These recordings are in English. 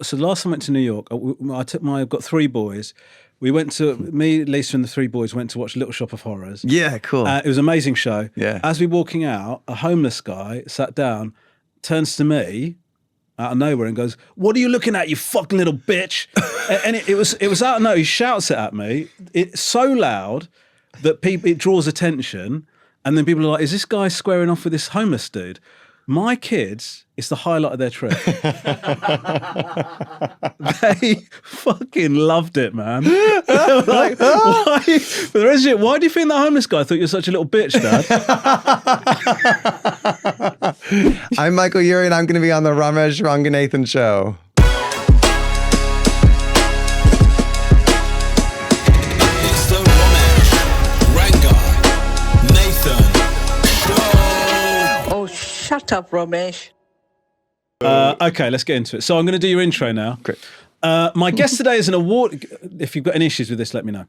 So the last time I went to New York, I've got 3 boys. We went to, me, Lisa and the 3 boys went to watch Little Shop of Horrors. Yeah, cool. It was an amazing show. Yeah. As we were walking out, a homeless guy sat down, turns to me out of nowhere and goes, "What are you looking at, you fucking little bitch?" And it was out of nowhere. He shouts it at me. It's so loud that it draws attention. And then people are like, "Is this guy squaring off with this homeless dude?" My kids, it's the highlight of their trip. They fucking loved it, man. They were like, why? For the rest of it, why do you think that homeless guy thought you were such a little bitch, Dad? I'm Michael Urie, and I'm going to be on the Romesh Ranganathan Show. It's the Romesh Ranganathan Show. Oh, shut up, Romesh. Okay, let's get into it. So I'm going to do your intro now. Great. My guest today is an award... If you've got any issues with this, let me know.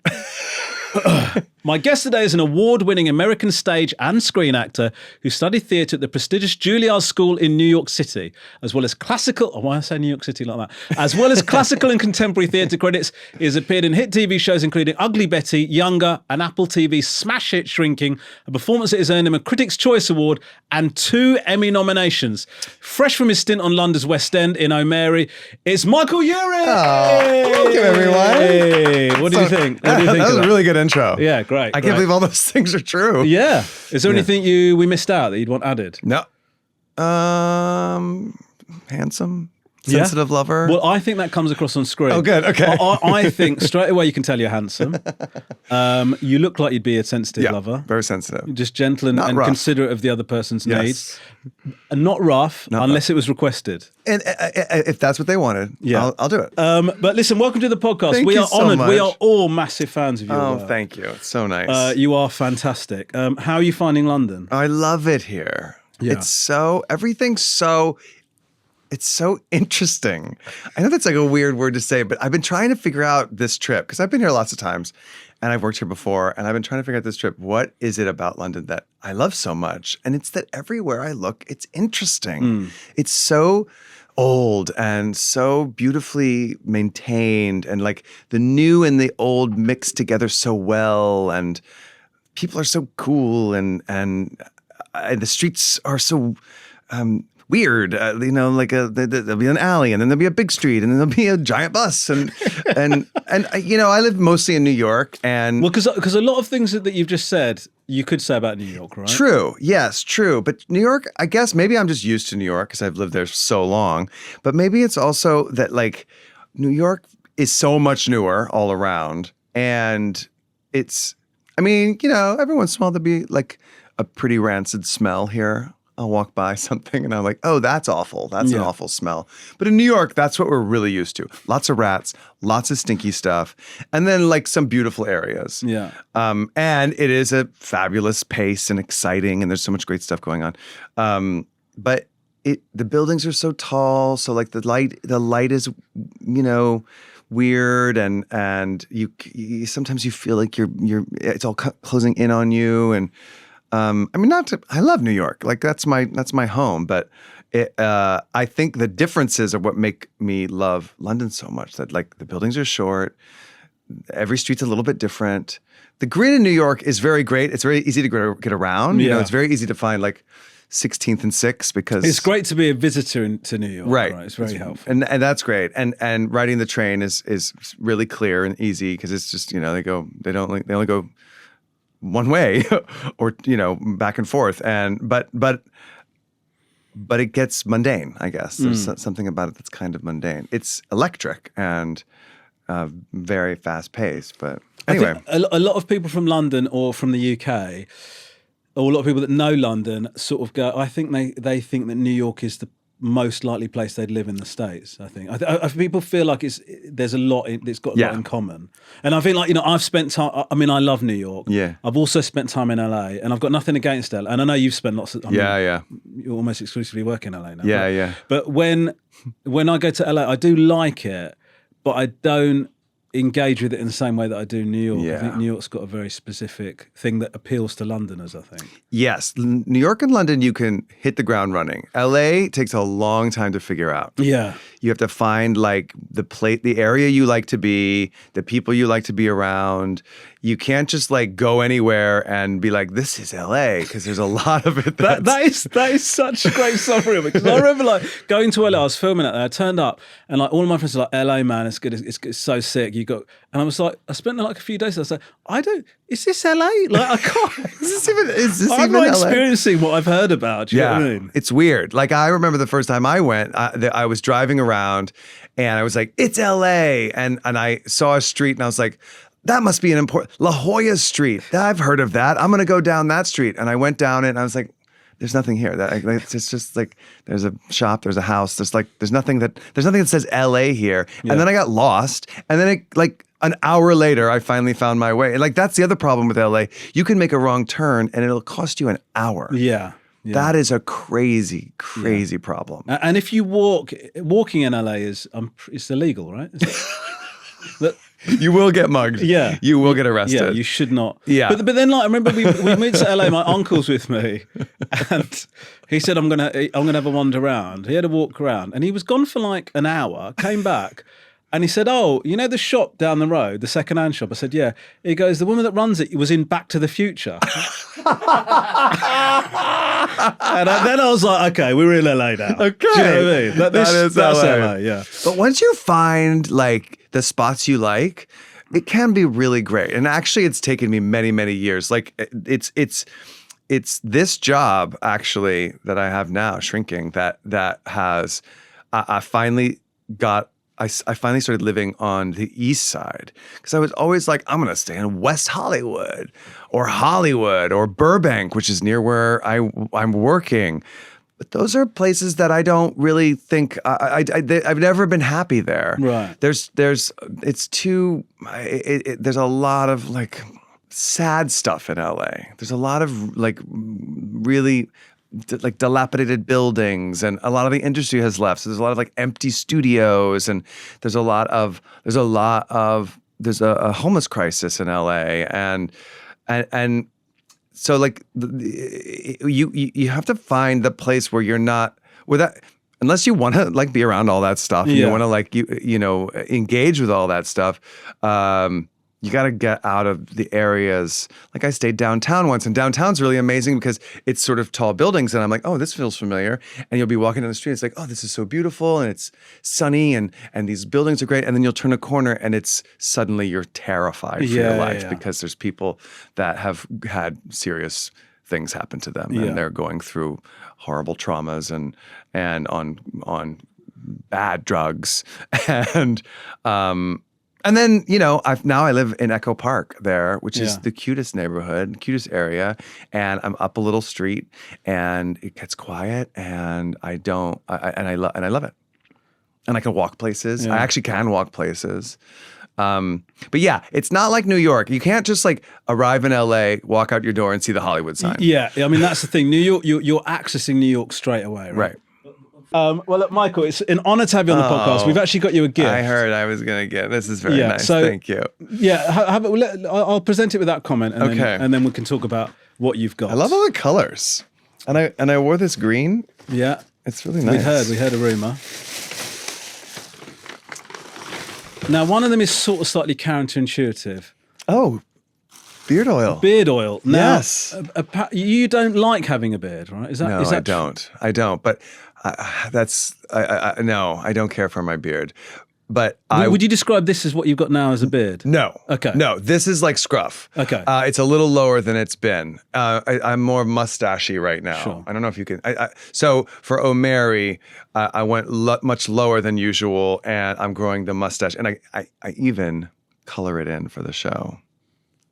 My guest today is an award-winning American stage and screen actor who studied theatre at the prestigious Juilliard School in New York City, as well as classical... Oh, why did I say New York City like that? As well as classical and contemporary theatre credits, he has appeared in hit TV shows including Ugly Betty, Younger, and Apple TV's smash hit Shrinking, a performance that has earned him a Critics' Choice Award and 2 Emmy nominations. Fresh from his stint on London's West End in O'Mary, it's Michael Urie! Oh, thank you, everyone. Hey, what do you think? What do you think That was of a really good intro. Yeah, great. I can't believe all those things are true. Yeah. Is there anything we missed out that you'd want added? No. Handsome, sensitive lover. Well, I think that comes across on screen. Oh, good. Okay. I think straight away you can tell you're handsome. You look like you'd be a sensitive lover. Very sensitive. Just gentle and considerate of the other person's needs. And not rough unless it was requested. And if that's what they wanted, I'll do it. But listen, welcome to the podcast. Thank we you are so honoured. much. We are all massive fans of you. Oh, thank you. It's so nice. You are fantastic. How are you finding London? I love it here. Yeah. It's so interesting. I know that's like a weird word to say, but I've been trying to figure out this trip because I've been here lots of times and I've worked here before, and I've been trying to figure out this trip. What is it about London that I love so much? And it's that everywhere I look, it's interesting. It's so old and so beautifully maintained, and like the new and the old mixed together so well, and people are so cool, and the streets are so weird, like there'll be an alley, and then there'll be a big street, and then there'll be a giant bus, and I live mostly in New York, and well, because a lot of things that you've just said, you could say about New York, right? True, yes, true. But New York, I guess maybe I'm just used to New York because I've lived there so long. But maybe it's also that like New York is so much newer all around, and every once in a while there'll be like a pretty rancid smell here. I'll walk by something and I'm like, oh, that's awful. That's an awful smell. But in New York, that's what we're really used to. Lots of rats, lots of stinky stuff, and then like some beautiful areas. Yeah. And it is a fabulous pace and exciting, and there's so much great stuff going on. But the buildings are so tall, so like the light is, weird, and you sometimes you feel like it's all closing in on you, and I love New York. Like that's my home, but I think the differences are what make me love London so much. That like the buildings are short, every street's a little bit different. The grid in New York is very great. It's very easy to get around. Yeah. It's very easy to find like 16th and 6th because it's great to be a visitor to New York. Right. It's very helpful. And that's great. And riding the train is really clear and easy because it's just, they only go one way or back and forth, but it gets mundane, I guess. There's something about it that's kind of mundane. It's electric and very fast paced, but anyway. I think a lot of people from London or from the UK, or a lot of people that know London sort of go, I think they think that New York is the most likely place they'd live in the States. I think people feel like there's a lot. It's got a lot in common, and I feel like I've spent time. I mean, I love New York. Yeah, I've also spent time in LA, and I've got nothing against LA. And I know you've spent lots of. Yeah. You almost exclusively work in LA now. Yeah. But when I go to LA, I do like it, but I don't. engage with it in the same way that I do New York. I think Yeah. New York's got a very specific thing that appeals to Londoners, I think. Yes, New York and London, you can hit the ground running. LA takes a long time to figure out. Yeah. You have to find like the area you like to be, the people you like to be around. You can't just like go anywhere and be like, this is LA, because there's a lot of it. That is such a great summary of it. Because I remember like going to LA, I was filming out there, I turned up and like all of my friends were like, LA, man, it's good, it's so sick. And I was like, I spent like a few days, I was like, is this LA? Like I can't. is this I'm even not LA? experiencing what I've heard about. Do you know what I mean? It's weird. Like I remember the first time I went, I was driving around and I was like, it's LA. And I saw a street and I was like, that must be an important La Jolla Street. I've heard of that. I'm going to go down that street. And I went down it and I was like, there's nothing here. It's just like there's a shop, there's a house. There's nothing that says LA here. Yeah. And then I got lost. And then like an hour later, I finally found my way. And like that's the other problem with LA. You can make a wrong turn and it'll cost you an hour. Yeah. Yeah. That is a crazy problem. And if you walking in LA it's illegal, right? You will get mugged. Yeah. You will get arrested. Yeah, you should not. Yeah. But then like I remember we moved to LA, my uncle's with me and he said I'm gonna have a wander around. He had a walk around and he was gone for like an hour, came back. And he said, oh, you know the shop down the road, the second-hand shop? I said, yeah. He goes, the woman that runs it was in Back to the Future. And then I was like, okay, we're in LA now. Okay. Do you know what I mean? That's LA. LA, yeah. But once you find like the spots you like, it can be really great. And actually, it's taken me many, many years. Like it's this job actually that I have now, shrinking, that has I finally got. I finally started living on the east side because I was always like, I'm going to stay in West Hollywood or Burbank, which is near where I'm working. But those are places that I don't really think I've never been happy there. Right. There's a lot of like sad stuff in LA. There's a lot of like really like dilapidated buildings, and a lot of the industry has left. So there's a lot of like empty studios, and there's a homeless crisis in LA, and so like you have to find the place where you're not unless you want to like be around all that stuff, and you want to like you know engage with all that stuff. You got to get out of the areas. Like I stayed downtown once, and downtown's really amazing because it's sort of tall buildings, and I'm like, oh, this feels familiar. And you'll be walking down the street, it's like, oh, this is so beautiful, and it's sunny, and these buildings are great. And then you'll turn a corner, and it's suddenly you're terrified for your life because there's people that have had serious things happen to them, and they're going through horrible traumas and on bad drugs, and then, you know, I live in Echo Park there, which is the cutest neighborhood, cutest area. And I'm up a little street and it gets quiet and I love it. And I can walk places. Yeah. I actually can walk places. But yeah, it's not like New York. You can't just like arrive in LA, walk out your door and see the Hollywood sign. Yeah. I mean, that's the thing. New York, you're accessing New York straight away, right? Right. Well, look, Michael, it's an honor to have you on the podcast. We've actually got you a gift. I heard I was going to get. This is very nice. So, thank you. Yeah, I'll present it with that comment, and then we can talk about what you've got. I love all the colors, and I wore this green. Yeah, it's really nice. We heard a rumor. Now, one of them is sort of slightly counterintuitive. Oh, beard oil. Beard oil. Now, yes. You don't like having a beard, right? Is that? No, I don't. I don't. But no, I don't care for my beard. But would you describe this as what you've got now as a beard? No. Okay. No, this is like scruff. Okay. It's a little lower than it's been. I'm more mustachy right now. Sure. I don't know if you can. So for O'Mary, I went much lower than usual, and I'm growing the mustache, and I even color it in for the show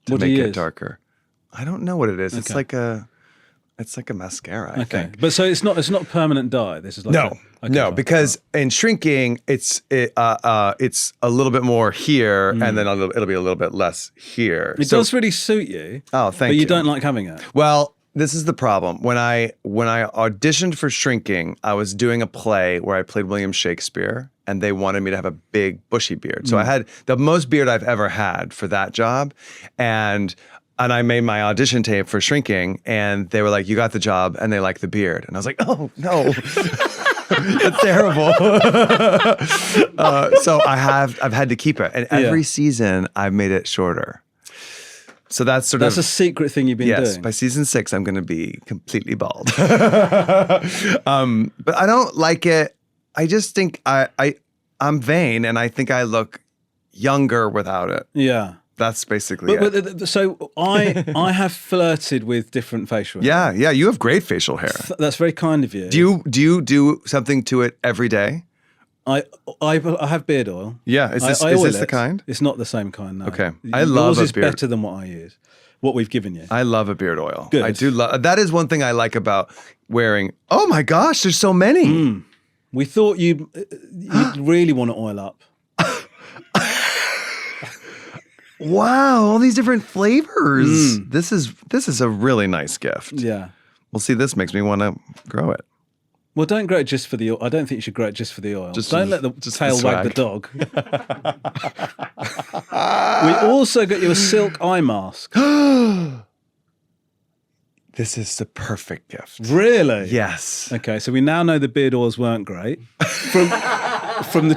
to make it darker. I don't know what it is. Okay. It's like a mascara, I think. But so it's not permanent dye. This is like because in shrinking, it's a little bit more here, and then it'll be a little bit less here. It does really suit you. Oh, thank you. But you don't like having it. Well, this is the problem. When I auditioned for Shrinking, I was doing a play where I played William Shakespeare, and they wanted me to have a big bushy beard. So I had the most beard I've ever had for that job, and I made my audition tape for Shrinking, and they were like, "You got the job," and they liked the beard, and I was like, "Oh no." It's terrible. So I've had to keep it, and every season I've made it shorter. So that's a secret thing you've been doing. By season 6, I'm going to be completely bald. But I don't like it. I just think I'm vain, and I think I look younger without it. Yeah. That's basically it. So I have flirted with different facial hair. Yeah. You have great facial hair. That's very kind of you. Do you do something to it every day? I have beard oil. Yeah. Is this the kind? It's not the same kind, no. Okay. I love Yours is a beard. better than what I use. What we've given you. I love a beard oil. Good. I do love. That is one thing I like about wearing. Oh my gosh, there's so many. We thought you'd really want to oil up. Wow, all these different flavors. This is a really nice gift. Yeah. Well, see, this makes me want to grow it. Well, don't grow it just for the oil. I don't think you should grow it just for the oil. Don't let the tail wag the dog. We also got you a silk eye mask. This is the perfect gift. Really? Yes. Okay, so we now know the beard oils weren't great from the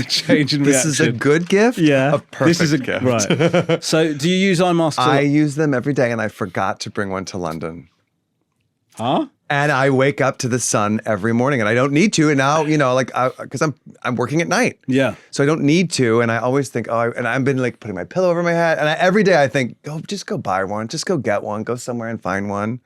change in reaction. This is a good gift. Yeah. A perfect gift. Right. So do you use eye masks? I use them every day, and I forgot to bring one to London. Huh? And I wake up to the sun every morning, and I don't need to. And now, because I'm working at night. Yeah. So I don't need to. And I always think, and I've been like putting my pillow over my head. And every day I think, just go buy one. Just go get one. Go somewhere and find one.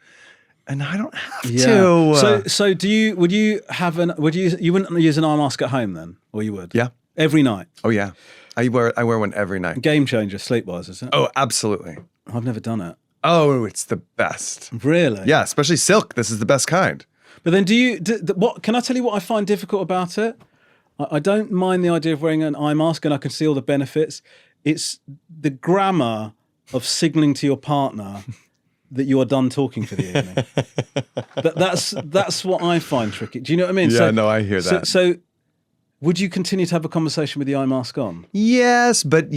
And I don't have to. So you wouldn't use an eye mask at home then? Or you would? Yeah. Every night? Oh, yeah. I wear one every night. Game changer sleep-wise, is it? Oh, absolutely. I've never done it. Oh, it's the best. Really? Yeah, especially silk. This is the best kind. But then what can I tell you what I find difficult about it? I don't mind the idea of wearing an eye mask, and I can see all the benefits. It's the grammar of signaling to your partner that you are done talking for the evening. That's what I find tricky. Do you know what I mean? Yeah, no, I hear that. So would you continue to have a conversation with the eye mask on? Yes, but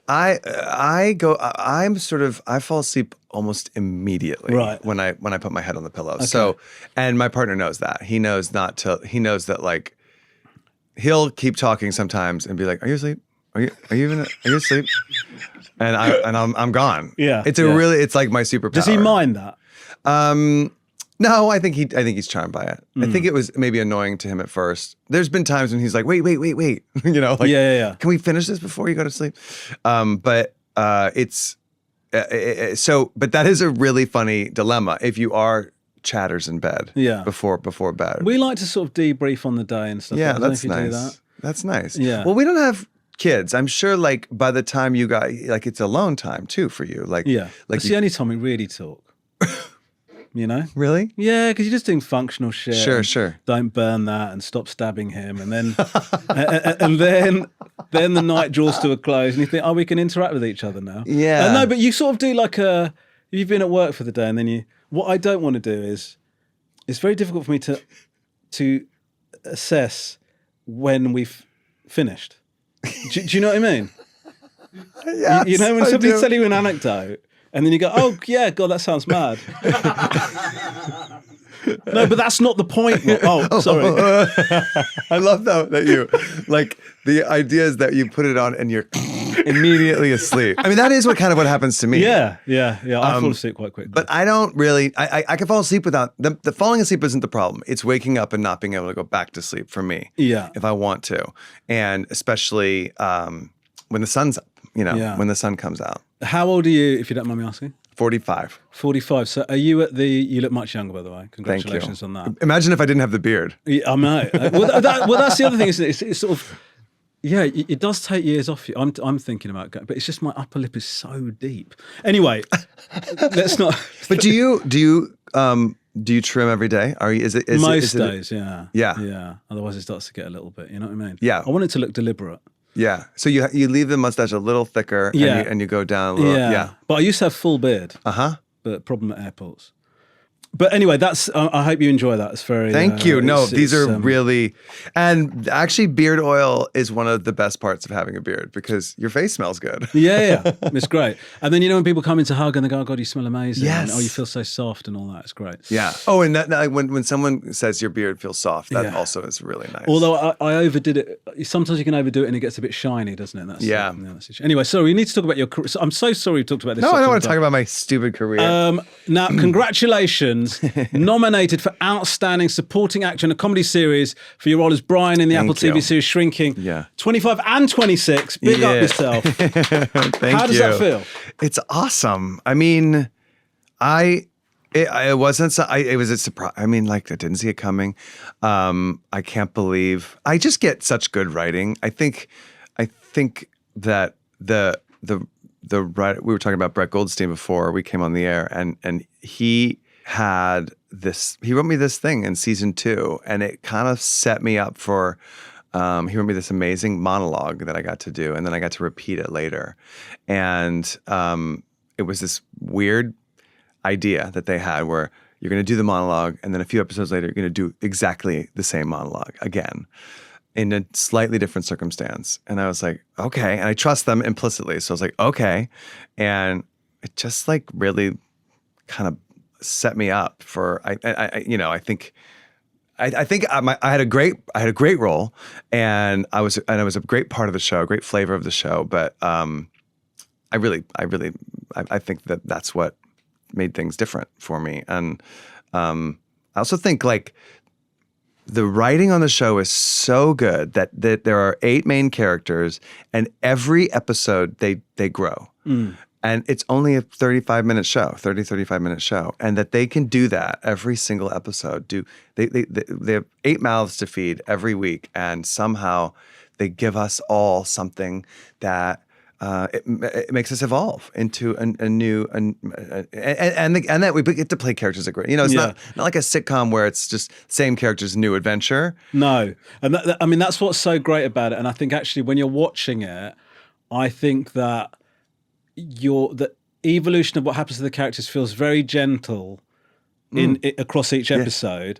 I fall asleep almost immediately when I put my head on the pillow. Okay. So, and my partner knows that. He knows that like he'll keep talking sometimes and be like, "Are you asleep? Are you asleep?" And I'm gone. Yeah. It's like my superpower. Does he mind that? No, I think he's charmed by it. I think it was maybe annoying to him at first. There's been times when he's like, wait. Yeah. Can we finish this before you go to sleep? But that is a really funny dilemma if you are chatters in bed. Yeah. Before bed. We like to sort of debrief on the day and stuff. Yeah, I don't know that's if you nice. do that. That's nice. Yeah. Well, we don't have kids. I'm sure like by the time you got like it's alone time too for you. Like It's the only time we really talk. You know? Really? Yeah, because you're just doing functional shit. Sure. Don't burn that and stop stabbing him. And then and then the night draws to a close and you think, we can interact with each other now. Yeah. No, but you sort of do like you've been at work for the day and then what I don't want to do is, it's very difficult for me to assess when we've finished. Do you know what I mean? Yes, you know when somebody's telling you an anecdote and then you go, "Oh yeah, God, that sounds mad." No, but that's not the point. Sorry. I love that you like the idea is that you put it on and you're immediately asleep. I mean, that is what happens to me. Yeah. I fall asleep quite quickly. But I don't really. I can fall asleep without the falling asleep isn't the problem. It's waking up and not being able to go back to sleep for me. Yeah. If I want to, and especially when the sun's up. When the sun comes out. How old are you, if you don't mind me asking? 45. 45. So are you you look much younger, by the way. Congratulations on that. Imagine if I didn't have the beard. Yeah, I know. Well, that's the other thing, isn't it? It's sort of, yeah, it does take years off you. I'm thinking about going, but it's just my upper lip is so deep. Anyway, let's not. But do you trim every day? Most days, yeah. Yeah. Otherwise it starts to get a little bit, you know what I mean? Yeah. I want it to look deliberate. Yeah. So you leave the mustache a little thicker and you go down a little. Yeah. But I used to have full beard. Uh-huh. But problem at airports. But anyway, that's. I hope you enjoy that. It's very. Thank you. No, these are it's, really, and actually, beard oil is one of the best parts of having a beard because your face smells good. Yeah, it's great. And then when people come in to hug and they go, "Oh God, you smell amazing!" Yes. And, oh, you feel so soft and all that. It's great. Yeah. Oh, and that when someone says your beard feels soft, that also is really nice. Although I overdid it. Sometimes you can overdo it and it gets a bit shiny, doesn't it? That's that's the issue. Anyway, sorry, we need to talk about your career. I'm so sorry we talked about this. No, I don't want to talk about my stupid career. Now, congratulations. Nominated for Outstanding Supporting Actor in a Comedy Series for your role as Brian in the Apple TV series Shrinking. Yeah. 25 and 26. Big up yourself. How does that feel? It's awesome. I mean, it wasn't. It was a surprise. I mean, like I didn't see it coming. I can't believe. I just get such good writing. I think that the writer, we were talking about Brett Goldstein before we came on the air, and he wrote me this thing in season 2, and it kind of set me up for. He wrote me this amazing monologue that I got to do, and then I got to repeat it later, and it was this weird idea that they had where you're going to do the monologue and then a few episodes later you're going to do exactly the same monologue again in a slightly different circumstance. And I was like, okay. And I trust them implicitly. So I was like, okay. And it just like really kind of set me up for, I think I had a great role, and I was a great part of the show, a great flavor of the show. But I think that that's what made things different for me. And I also think like the writing on the show is so good that there are 8 main characters, and every episode they grow. And it's only a 35-minute show, 35-minute show. And that they can do that every single episode. They have 8 mouths to feed every week, and somehow they give us all something that it makes us evolve into a new and that we get to play characters that great. It's not like a sitcom where it's just same characters, new adventure. No, and that's what's so great about it. And I think actually when you're watching it, I think that the evolution of what happens to the characters feels very gentle across each episode.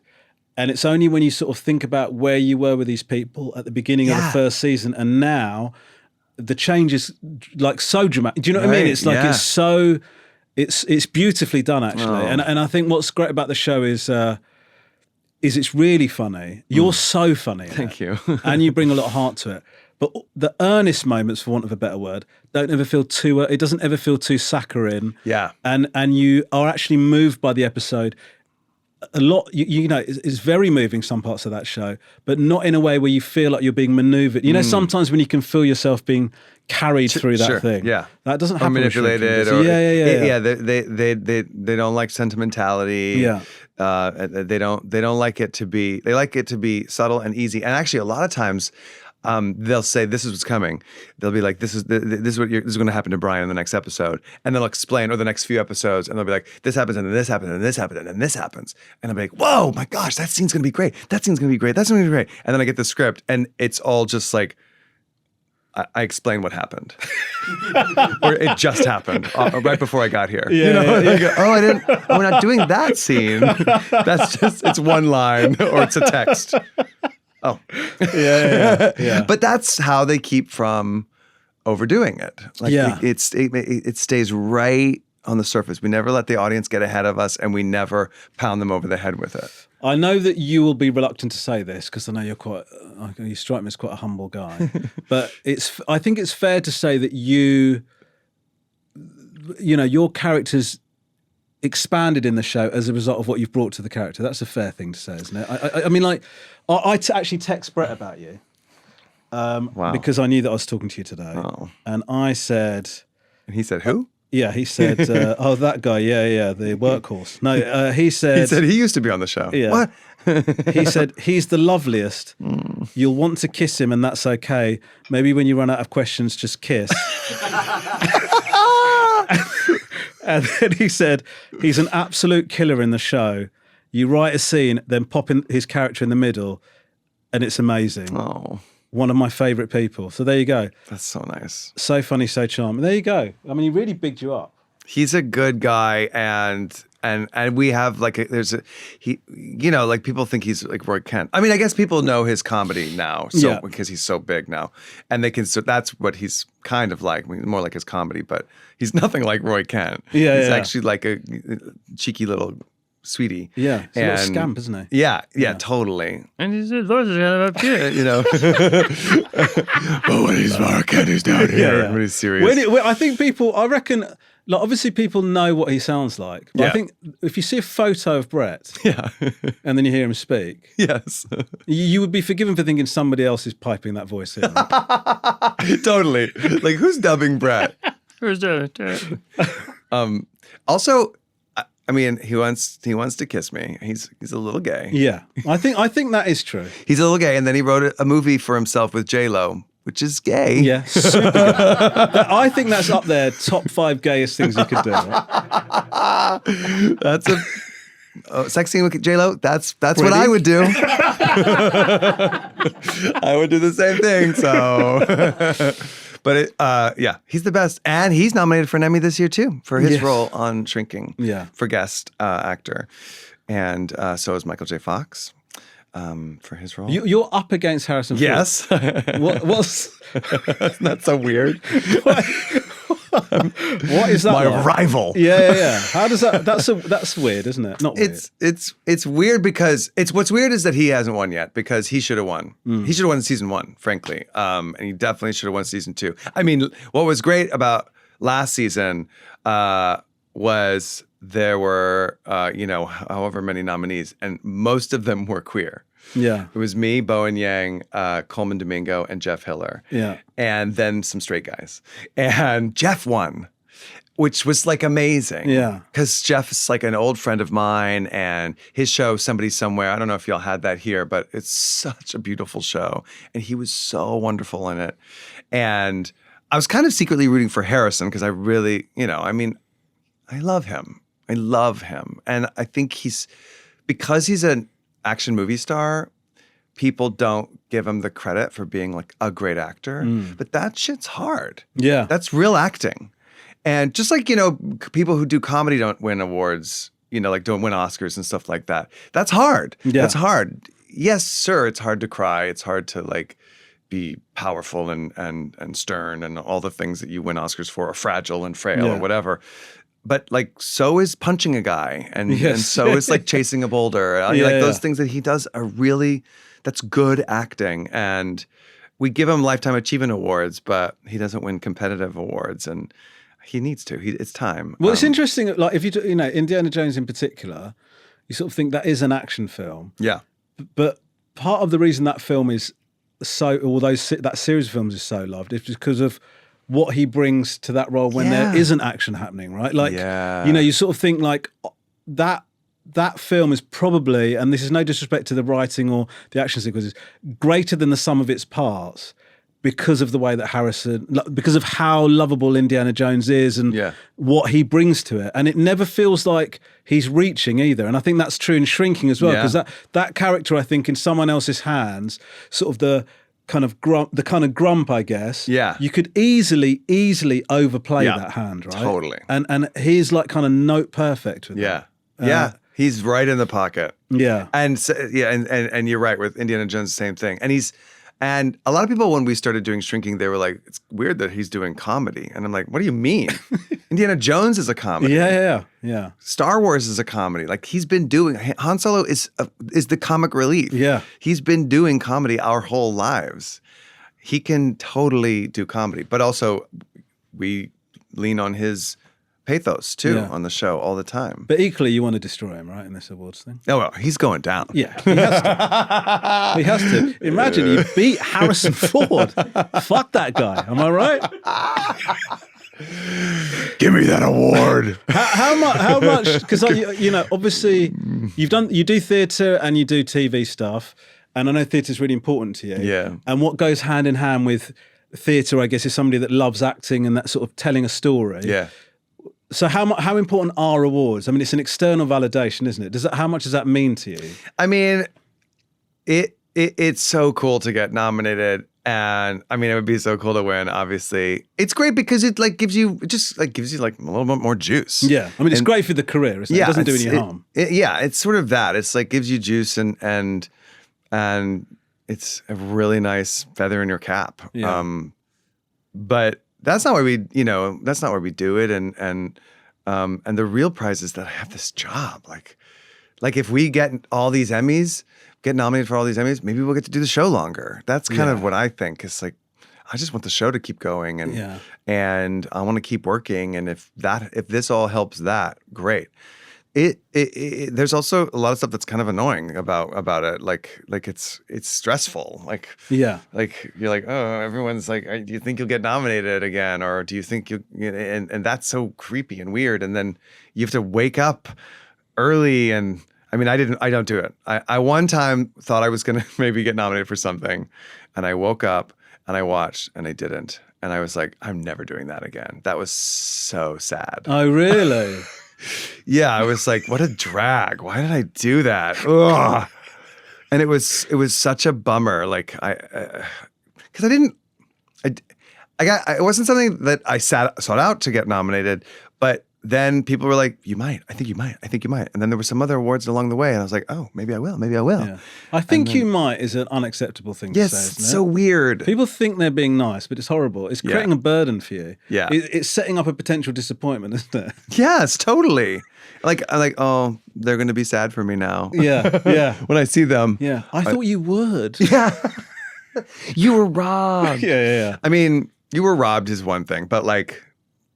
And it's only when you sort of think about where you were with these people at the beginning of the first season and now. The change is like so dramatic. Do you know what I mean? It's like it's so it's beautifully done actually. And I think what's great about the show is it's really funny. You're so funny. Thank you. And you bring a lot of heart to it. But the earnest moments, for want of a better word, don't ever feel too. It doesn't ever feel too saccharine. Yeah. And you are actually moved by the episode. A lot, it's very moving, some parts of that show, but not in a way where you feel like you're being maneuvered. Sometimes when you can feel yourself being carried through that thing. Yeah. That doesn't happen. Or manipulated. They don't like sentimentality. Yeah. They don't like it to be, they like it to be subtle and easy. And actually a lot of times, they'll say, this is what's coming. They'll be like, this is what this is going to happen to Brian in the next episode. And they'll explain, or the next few episodes, and they'll be like, this happens, and then this happens, and this happens, and then this happens. And I'll be like, whoa, my gosh, that scene's going to be great. That scene's going to be great. That's going to be great. And then I get the script, and it's all just like, I explain what happened. Or it just happened right before I got here. We're not doing that scene. That's just, it's one line, or it's a text. Oh, yeah. But that's how they keep from overdoing it. Like it stays right on the surface. We never let the audience get ahead of us, and we never pound them over the head with it. I know that you will be reluctant to say this because I know you strike me as quite a humble guy. But I think it's fair to say that your character's expanded in the show as a result of what you've brought to the character. That's a fair thing to say, isn't it? I mean, like, I actually text Brett about you because I knew that I was talking to you today. Oh. And I said... And he said, who? Yeah, he said, that guy, the workhorse. No, he said... He said he used to be on the show. Yeah. What? He said, he's the loveliest. You'll want to kiss him and that's okay. Maybe when you run out of questions, just kiss. And then he said, he's an absolute killer in the show. You write a scene, then pop in his character in the middle, and it's amazing. Oh. One of my favourite people. So there you go. That's so nice. So funny, so charming. There you go. I mean, he really bigged you up. He's a good guy, and And we have like like people think he's like Roy Kent. I mean, I guess people know his comedy now, because he's so big now, and that's what he's kind of like, more like his comedy, but he's nothing like Roy Kent. He's actually like a cheeky little sweetie. Yeah, it's a little scamp, isn't he? Yeah, totally. And his voice is kind of up here. But when he's Mark, he's down here. When he's serious. I think people, I reckon, like obviously people know what he sounds like. But I think if you see a photo of Brett, and then you hear him speak, yes, you would be forgiven for thinking somebody else is piping that voice in. Totally. Like, who's dubbing Brett? Who's doing it? Also, I mean, he wants to kiss me. He's a little gay. Yeah, I think that is true. He's a little gay, and then he wrote a movie for himself with J-Lo, which is gay. Yeah, super gay. I think that's up there, top 5 gayest things you could do. Right? That's a sex scene with J-Lo. That's what I would do. I would do the same thing. So. But he's the best, and he's nominated for an Emmy this year too for his role on Shrinking. Yeah, for guest actor, and so is Michael J. Fox for his role. You're up against Harrison Ford. Yes. What's That's so weird. What is that? My like? rival. Yeah. How does that? That's weird, isn't it? Not weird. It's weird because what's weird is that he hasn't won yet, because he should have won. He should have won season 1, frankly, and he definitely should have won season 2. I mean, what was great about last season was there were however many nominees, and most of them were queer. Yeah. It was me, Bowen Yang, Coleman Domingo, and Jeff Hiller. Yeah. And then some straight guys. And Jeff won, which was like amazing. Yeah. Because Jeff is like an old friend of mine, and his show, Somebody Somewhere, I don't know if y'all had that here, but it's such a beautiful show. And he was so wonderful in it. And I was kind of secretly rooting for Harrison, because I really, I love him. And I think because he's an action movie star, people don't give him the credit for being like a great actor, but that shit's hard. Yeah. That's real acting. And just like, people who do comedy don't win awards, like don't win Oscars and stuff like that. That's hard. Yeah. That's hard. Yes, sir, it's hard to cry. It's hard to like be powerful and stern and all the things that you win Oscars for, or fragile and frail or whatever. But like, so is punching a guy, and so is like chasing a boulder. Those things that he does are really, that's good acting. And we give him Lifetime Achievement Awards, but he doesn't win competitive awards, and he needs to. It's time. Well, it's interesting. Like if Indiana Jones in particular, you sort of think that is an action film. Yeah. But part of the reason that film is that series of films is so loved is because of what he brings to that role when there isn't action happening, right? Like, you sort of think like that film is probably, and this is no disrespect to the writing or the action sequences, greater than the sum of its parts because of the way that because of how lovable Indiana Jones is and what he brings to it. And it never feels like he's reaching either. And I think that's true in Shrinking as well, because that character, I think, in someone else's hands, sort of the kind of grump, I guess. Yeah. You could easily overplay that hand, right? Totally. And he's like kind of note perfect with that. He's right in the pocket. Yeah. And and you're right with Indiana Jones, the same thing. And a lot of people, when we started doing Shrinking, they were like, it's weird that he's doing comedy. And I'm like, what do you mean? Indiana Jones is a comedy. Yeah. Star Wars is a comedy. Like, he's been doing, Han Solo is the comic relief. Yeah. He's been doing comedy our whole lives. He can totally do comedy. But also, we lean on his pathos too on the show all the time. But equally, you want to destroy him, right, in this awards thing? Oh, well, he's going down. Yeah, he has to. He has to. Imagine you beat Harrison Ford. Fuck that guy. Am I right? Give me that award. How much? Because obviously, you do theatre and you do TV stuff, and I know theatre is really important to you. Yeah. And what goes hand in hand with theatre, I guess, is somebody that loves acting and that sort of telling a story. Yeah. So how important are awards? I mean, it's an external validation, isn't it? How much does that mean to you? I mean, it's so cool to get nominated. And I mean, it would be so cool to win. Obviously, it's great because it gives you like a little bit more juice. Yeah, I mean, it's great for the career, isn't it? It doesn't do any harm. Yeah, it's sort of that. It's like gives you juice and it's a really nice feather in your cap. Yeah. But that's not where we do it. And the real prize is that I have this job. Like if we get all these Emmys. Get nominated for all these Emmys, maybe we'll get to do the show longer. That's kind of what I think. It's like I just want the show to keep going, and I want to keep working. And if this all helps that, great. There's also a lot of stuff that's kind of annoying about it. Like it's stressful. Like you're like, oh, everyone's like, do you think you'll get nominated again, or do you think you? And that's so creepy and weird. And then you have to wake up early and. I mean, I don't do it. I one time thought I was going to maybe get nominated for something, and I woke up and I watched and I didn't. And I was like, I'm never doing that again. That was so sad. Oh, really? Yeah, I was like, what a drag. Why did I do that? Ugh. And it was such a bummer. Like because it wasn't something that I sought out to get nominated, but then people were like, you might, I think you might. And then there were some other awards along the way. And I was like, oh, maybe I will. Yeah. I think you might is an unacceptable thing to say, isn't it's so weird. People think they're being nice, but it's horrible. It's creating a burden for you. Yeah. It's setting up a potential disappointment, isn't it? Yes, totally. Like, oh, they're going to be sad for me now. Yeah. When I see them. Yeah. I thought you would. Yeah. You were robbed. Yeah. I mean, you were robbed is one thing, but like,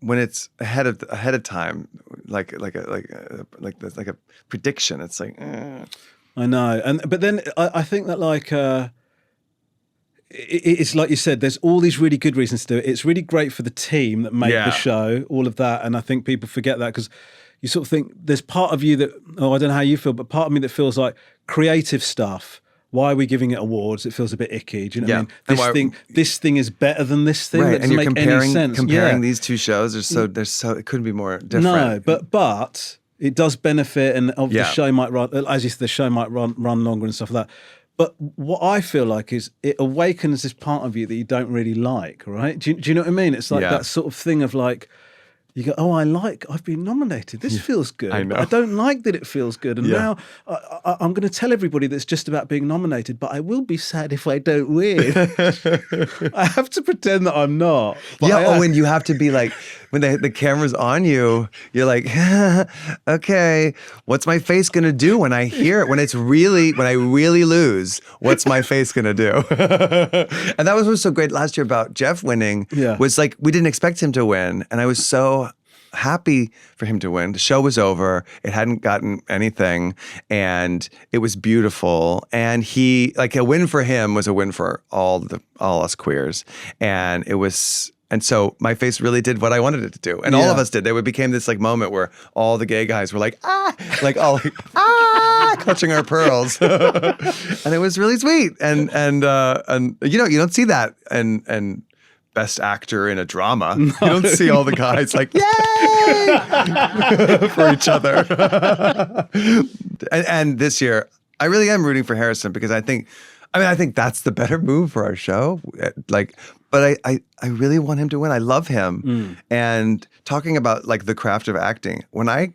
when it's ahead of time, like a prediction, it's like. I know, but then I think that it's like you said. There's all these really good reasons to do it. It's really great for the team that make the show, all of that, and I think people forget that because you sort of think there's part of you that I don't know how you feel, but part of me that feels like creative stuff. Why are we giving it awards? It feels a bit icky. Do you know what I mean? This thing is better than this thing. Right, That doesn't make any sense. Comparing these two shows, there's so it couldn't be more different. No, but it does benefit, and the show might run, as you said, the show might run longer and stuff like that. But what I feel like is it awakens this part of you that you don't really like, right? Do you know what I mean? It's like that sort of thing of like. You go, oh, I've been nominated. This feels good. I know. But I don't like that it feels good. And now I'm going to tell everybody that it's just about being nominated, but I will be sad if I don't win. I have to pretend that I'm not. And you have to be like, when the camera's on you, you're like, okay, what's my face going to do when I hear it? When I really lose, what's my face going to do? And that was what was so great last year about Jeff winning was like, we didn't expect him to win. And I was so happy for him to win. The show was over. It hadn't gotten anything, and it was beautiful. And he, like, a win for him was a win for all us queers. And it was, and so my face really did what I wanted it to do, and all of us did. It became this like moment where all the gay guys were like clutching our pearls, and it was really sweet. And you don't see that and. Best actor in a drama. No. You don't see all the guys like, yay! for each other. and this year, I really am rooting for Harrison because I think that's the better move for our show. Like, but I really want him to win. I love him. And talking about like the craft of acting, when I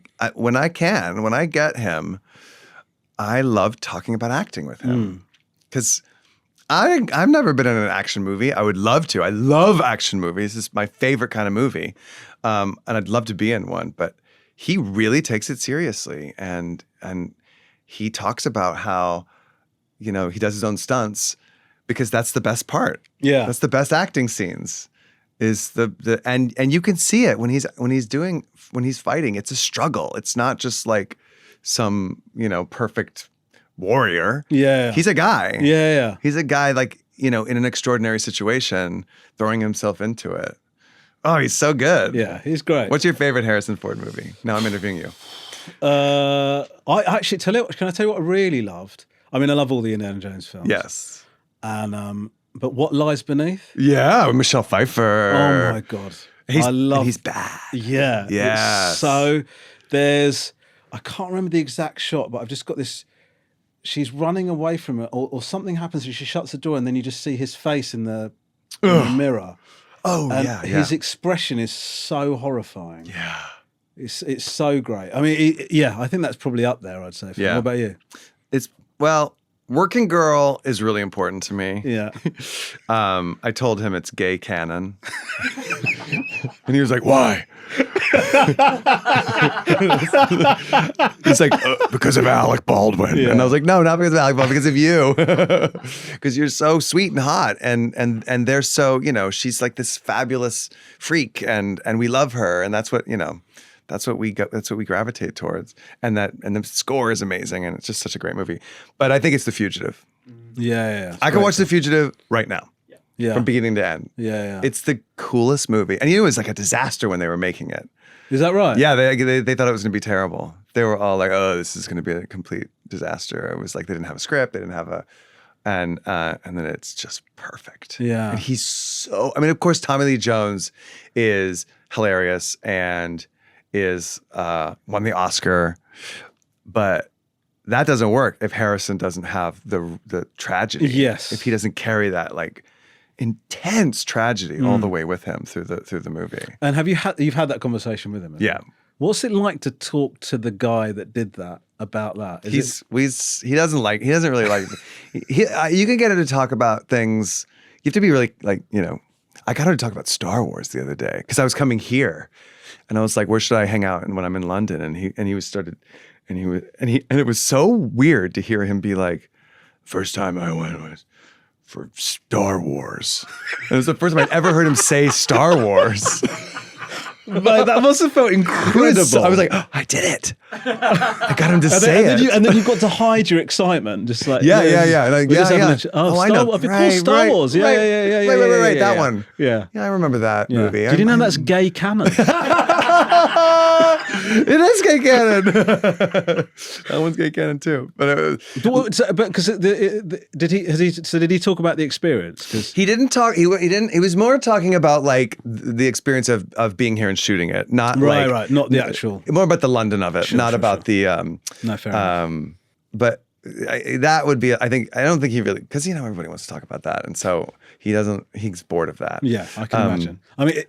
get him, I love talking about acting with him. Because I've never been in an action movie. I would love to. I love action movies. It's my favorite kind of movie. And I'd love to be in one. But he really takes it seriously. And he talks about how, he does his own stunts because that's the best part. Yeah. That's the best acting scenes. Is and you can see it when he's fighting. It's a struggle. It's not just like some, perfect warrior. Yeah. He's a guy. Yeah. He's a guy like, in an extraordinary situation, throwing himself into it. Oh, he's so good. Yeah, he's great. What's your favorite Harrison Ford movie? Now I'm interviewing you. I actually can I tell you what I really loved? I mean, I love all the Indiana Jones films. Yes. And but What Lies Beneath? Yeah, with Michelle Pfeiffer. Oh my God. He's bad. Yeah. Yeah. So I can't remember the exact shot, but I've just got this she's running away from it, or something happens and she shuts the door, and then you just see his face in the mirror. Oh, And yeah. his expression is so horrifying. Yeah. It's so great. I mean, I think that's probably up there, I'd say. Yeah. What about you? Well, Working Girl is really important to me. Yeah. I told him it's gay canon. And he was like, why? He's like, because of Alec Baldwin. Yeah. And I was like, no, not because of Alec Baldwin, because of you. Because you're so sweet and hot. And they're so, she's like this fabulous freak and we love her. And that's what, that's what we gravitate towards. And the score is amazing. And it's just such a great movie. But I think it's The Fugitive. Yeah. I can watch The Fugitive right now. Yeah. From beginning to end. Yeah. It's the coolest movie. And it was like a disaster when they were making it. Is that right? Yeah, they thought it was going to be terrible. They were all like, oh, this is going to be a complete disaster. It was like they didn't have a script. They didn't have and then it's just perfect. Yeah. And he's so, of course, Tommy Lee Jones is hilarious and is won the Oscar. But that doesn't work if Harrison doesn't have the tragedy. Yes. If he doesn't carry that like intense tragedy all the way with him through the movie. And you've had that conversation with him? Yeah. What's it like to talk to the guy that did that about that? He doesn't really like. You can get him to talk about things. You have to be really like, I got him to talk about Star Wars the other day because I was coming here, and I was like, where should I hang out? And when I'm in London, and it was so weird to hear him be like, first time I went was for Star Wars. And it was the first time I'd ever heard him say Star Wars. But that must have felt incredible. I was like, oh, I did it. I got him to say it. And then you got to hide your excitement, just like Yeah. we're just having I Star know. Wars. Of course, Star Wars. Yeah. Right. That one. Yeah. Yeah, I remember that movie. Did you know that's gay canon? It is gay canon. That one's gay canon too. But because did he talk about the experience? 'Cause he didn't talk. He didn't. He was more talking about like the experience of being here and shooting it, not right, not the actual. More about the London of it, not about the. No, fair enough. But that would be. I don't think he really, because everybody wants to talk about that, and so he doesn't. He's bored of that. Yeah, I can imagine. I mean,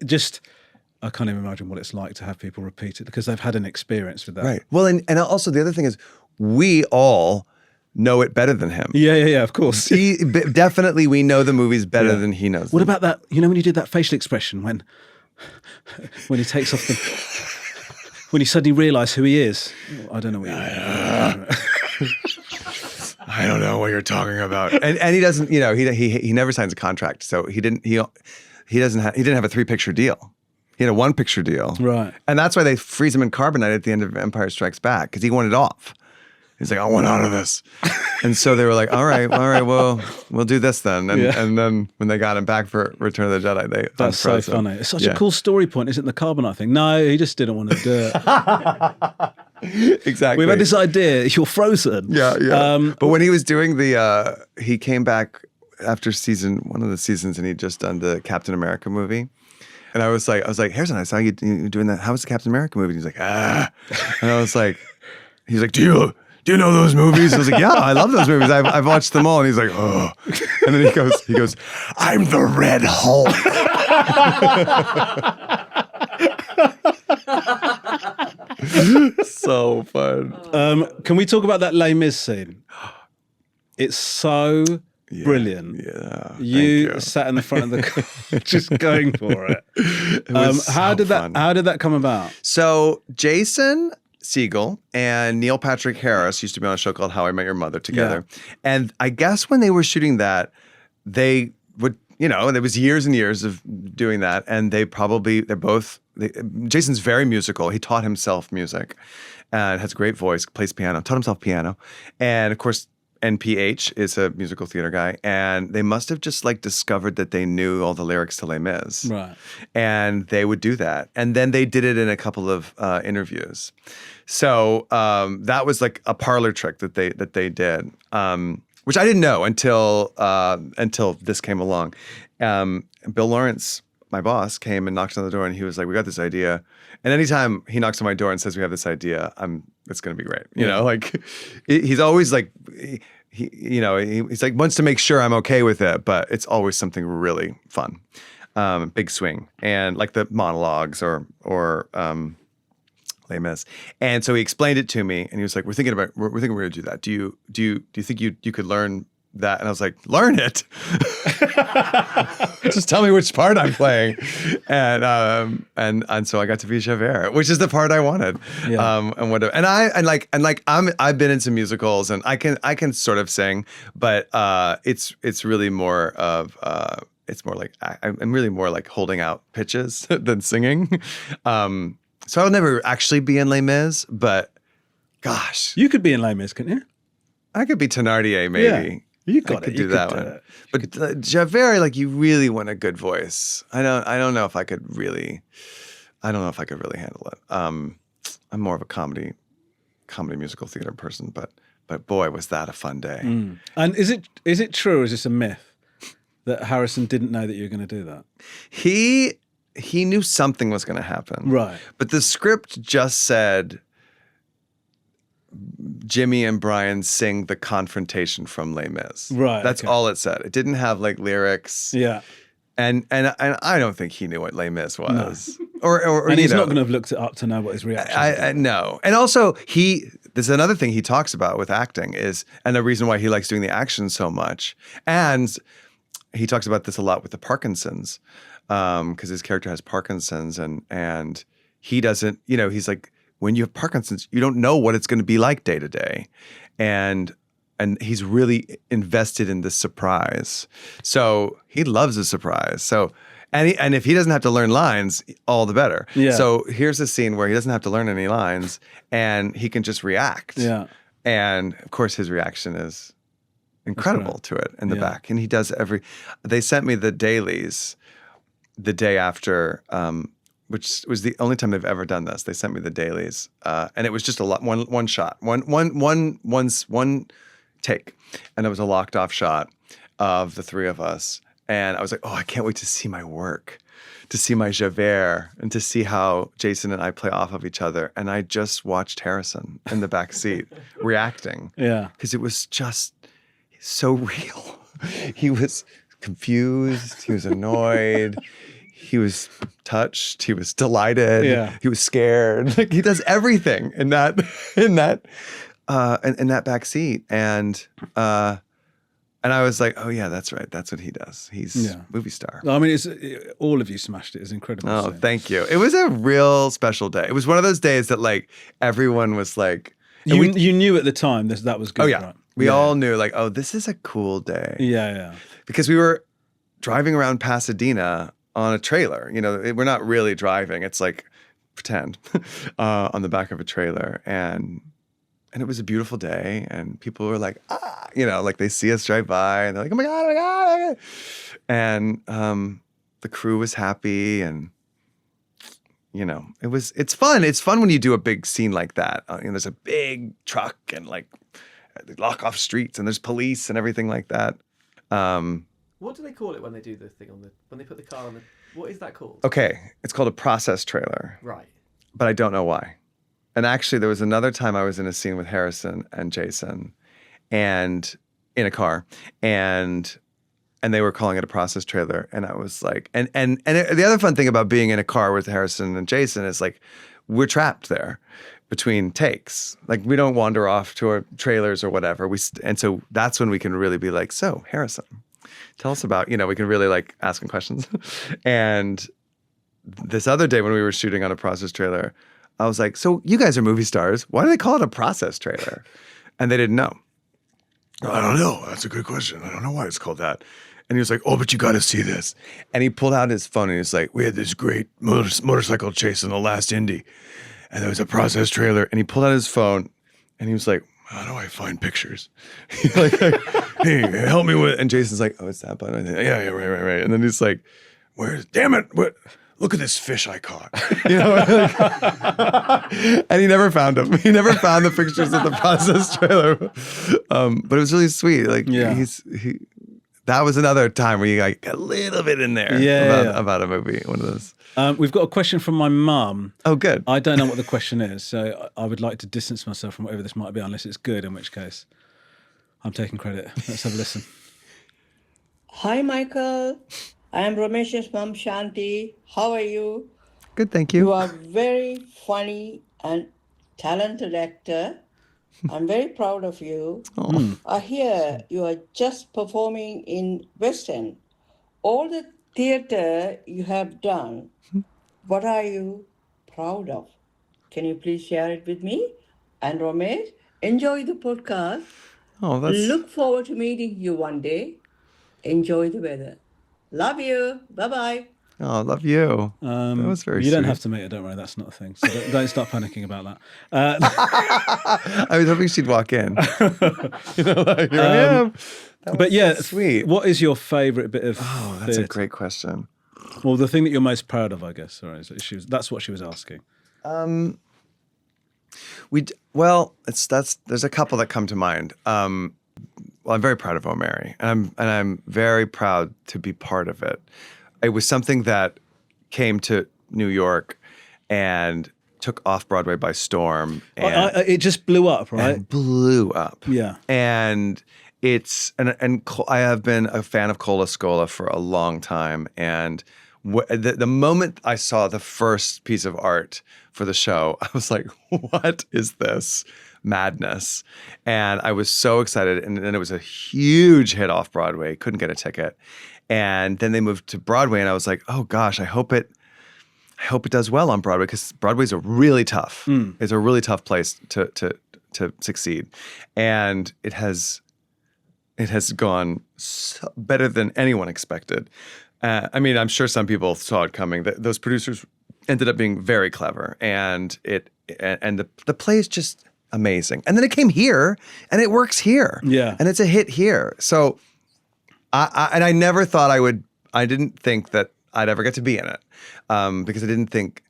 I can't even imagine what it's like to have people repeat it because they've had an experience with that. Right. Well, and also the other thing is, we all know it better than him. Yeah, of course. Definitely, we know the movies better than he knows. What them. about that? When you did that facial expression when he takes off when you suddenly realise who he is? I don't know what I don't know what you're talking about. And he doesn't. He never signs a contract, so he didn't have a 3-picture deal. He had a 1-picture deal. Right. And that's why they freeze him in carbonite at the end of Empire Strikes Back, because he wanted off. He's like, I want out of this. And so they were like, all right, well, we'll do this then. And then when they got him back for Return of the Jedi, That's so funny. It's such a cool story point, isn't the carbonite thing? No, he just didn't want to do it. Exactly. We've had this idea, you're frozen. Yeah. But when he was doing he came back after one of the seasons, and he'd just done the Captain America movie. And I was like, Harrison, I saw you doing that. How was the Captain America movie? And he's like, And I was like, he's like, do you know those movies? I was like, yeah, I love those movies. I've watched them all. And he's like, oh. And then he goes, I'm the Red Hulk. So fun. Can we talk about that Les Mis scene? It's so brilliant. Yeah. You sat in the front of the car just going for it. How did that come about? So Jason Segel and Neil Patrick Harris used to be on a show called How I Met Your Mother together. Yeah. And I guess when they were shooting that, they would, there was years and years of doing that. And Jason's very musical. He taught himself music and has a great voice, plays piano, taught himself piano. And of course, NPH is a musical theater guy, and they must have just discovered that they knew all the lyrics to Les Mis. Right. And they would do that. And then they did it in a couple of interviews. So that was like a parlor trick that they did, which I didn't know until this came along. Bill Lawrence my boss came and knocked on the door, and he was like, "We got this idea." And anytime he knocks on my door and says we have this idea, it's going to be great. You know, like he's always like he's like wants to make sure I'm okay with it, but it's always something really fun, big swing, and like the monologues or Les Mis. And so he explained it to me, and he was like, we're thinking we're going to do that. Do you think you could learn that? And I was like, learn it. Just tell me which part I'm playing. And so I got to be Javert, which is the part I wanted. Yeah. And whatever. I've been in some musicals, and I can sort of sing, but it's really more of it's more like I'm really more like holding out pitches than singing. So I'll never actually be in Les Mis, but gosh. You could be in Les Mis, couldn't you? I could be Thénardier, maybe. Yeah, you could do that one. But Javert, like, you really want a good voice. I don't know if I could really handle it. I'm more of a comedy musical theater person, but boy, was that a fun day. Mm. And is it true, or is this a myth, that Harrison didn't know that you were going to do that? He knew something was going to happen. Right. But the script just said Jimmy and Brian sing the confrontation from Les Mis. Right. That's all it said. It didn't have like lyrics. Yeah. And I don't think he knew what Les Mis was. No. Or and he's not going to have looked it up to know what his reaction is. No. And also there's another thing he talks about with acting and the reason why he likes doing the action so much. And he talks about this a lot with the Parkinson's. Because his character has Parkinson's and he doesn't, he's like, when you have Parkinson's, you don't know what it's going to be like day to day. And he's really invested in this surprise. So he loves a surprise. So, and if he doesn't have to learn lines, all the better. Yeah. So here's a scene where he doesn't have to learn any lines and he can just react. Yeah. And of course his reaction is incredible to it in the back. And he does they sent me the dailies the day after, which was the only time they've ever done this. They sent me the dailies, and it was just one shot, one take, and it was a locked off shot of the three of us. And I was like, oh, I can't wait to see my work, to see my Javert, and to see how Jason and I play off of each other. And I just watched Harrison in the back seat reacting, because it was just so real. He was confused. He was annoyed. He was touched. He was delighted. Yeah. He was scared. Like, he does everything in that back seat. And I was like, oh yeah, that's right. That's what he does. He's a movie star. I mean, all of you smashed it. It's incredible. Oh, thank you. It was a real special day. It was one of those days that like everyone was like, you knew at the time that was good. Oh yeah. Right? We all knew like, oh, this is a cool day. Yeah. Because we were driving around Pasadena on a trailer. We're not really driving. It's like pretend on the back of a trailer. And it was a beautiful day. And people were like, like they see us drive by and they're like, oh my God, oh my God. Oh my God. And the crew was happy. And, it's fun. It's fun when you do a big scene like that. There's a big truck and like they lock off streets and there's police and everything like that. What do they call it when they do the thing when they put the car on what is that called? Okay, it's called a process trailer. Right. But I don't know why. And actually, there was another time I was in a scene with Harrison and Jason, and in a car, and they were calling it a process trailer, and I was like, and the other fun thing about being in a car with Harrison and Jason is like, we're trapped there between takes. Like, we don't wander off to our trailers or whatever. And so that's when we can really be like, so Harrison, tell us about, we can really like ask him questions. And this other day when we were shooting on a process trailer, I was like, so you guys are movie stars. Why do they call it a process trailer? And they didn't know. I don't know. That's a good question. I don't know why it's called that. And he was like, oh, but you got to see this. And he pulled out his phone and he was like, we had this great motorcycle chase in the last Indy. And there was a process trailer. And he pulled out his phone and he was like, how do I find pictures? like, hey, help me with it. And Jason's like, oh, it's that button. Yeah, right. And then he's like, damn it, what? Look at this fish I caught. And he never found them. He never found the pictures of the process trailer. But it was really sweet. Like, that was another time where you got a little bit in there about a movie, one of those. We've got a question from my mum. Oh, good. I don't know what the question is, so I would like to distance myself from whatever this might be, unless it's good, in which case I'm taking credit. Let's have a listen. Hi, Michael. I am Romesh's mom, Shanthi. How are you? Good, thank You you. are very funny and talented actor. I'm very proud of you. I hear you are just performing in West End. All the theatre you have done, what are you proud of? Can you please share it with me? And Romesh, enjoy the podcast. Oh, that's Look forward to meeting you one day. Enjoy the weather. Love you. Bye-bye. oh, I love you. That was very You don't sweet. have to meet her, don't worry, that's not a thing. So don't start panicking about that. I was hoping she'd walk in. Here I am. That But was yeah, so sweet. what is your favourite bit of Oh, that's a theatre? great question. Well, the thing that you're most proud of, I guess. Sorry, that's what she was asking. There's a couple that come to mind. Well, I'm very proud of O'Mary, and I'm very proud to be part of it. It was something that came to New York and took off Broadway by storm, and It just blew up, right? and blew up. Yeah. And I have been a fan of Cola Scola for a long time, and the moment I saw the first piece of art for the show, I was like, "What is this madness?" And I was so excited, and then it was a huge hit off Broadway. Couldn't get a ticket, and then they moved to Broadway, and I was like, "Oh gosh, I hope it does well on Broadway, because Broadway's a really tough. It's a really tough place to succeed, and it has gone better than anyone expected. I mean, I'm sure some people saw it coming. Those producers ended up being very clever, and the play is just amazing. And then it came here, and it works here. Yeah. And it's a hit here. So, I never thought I didn't think that I'd ever get to be in it, because I didn't think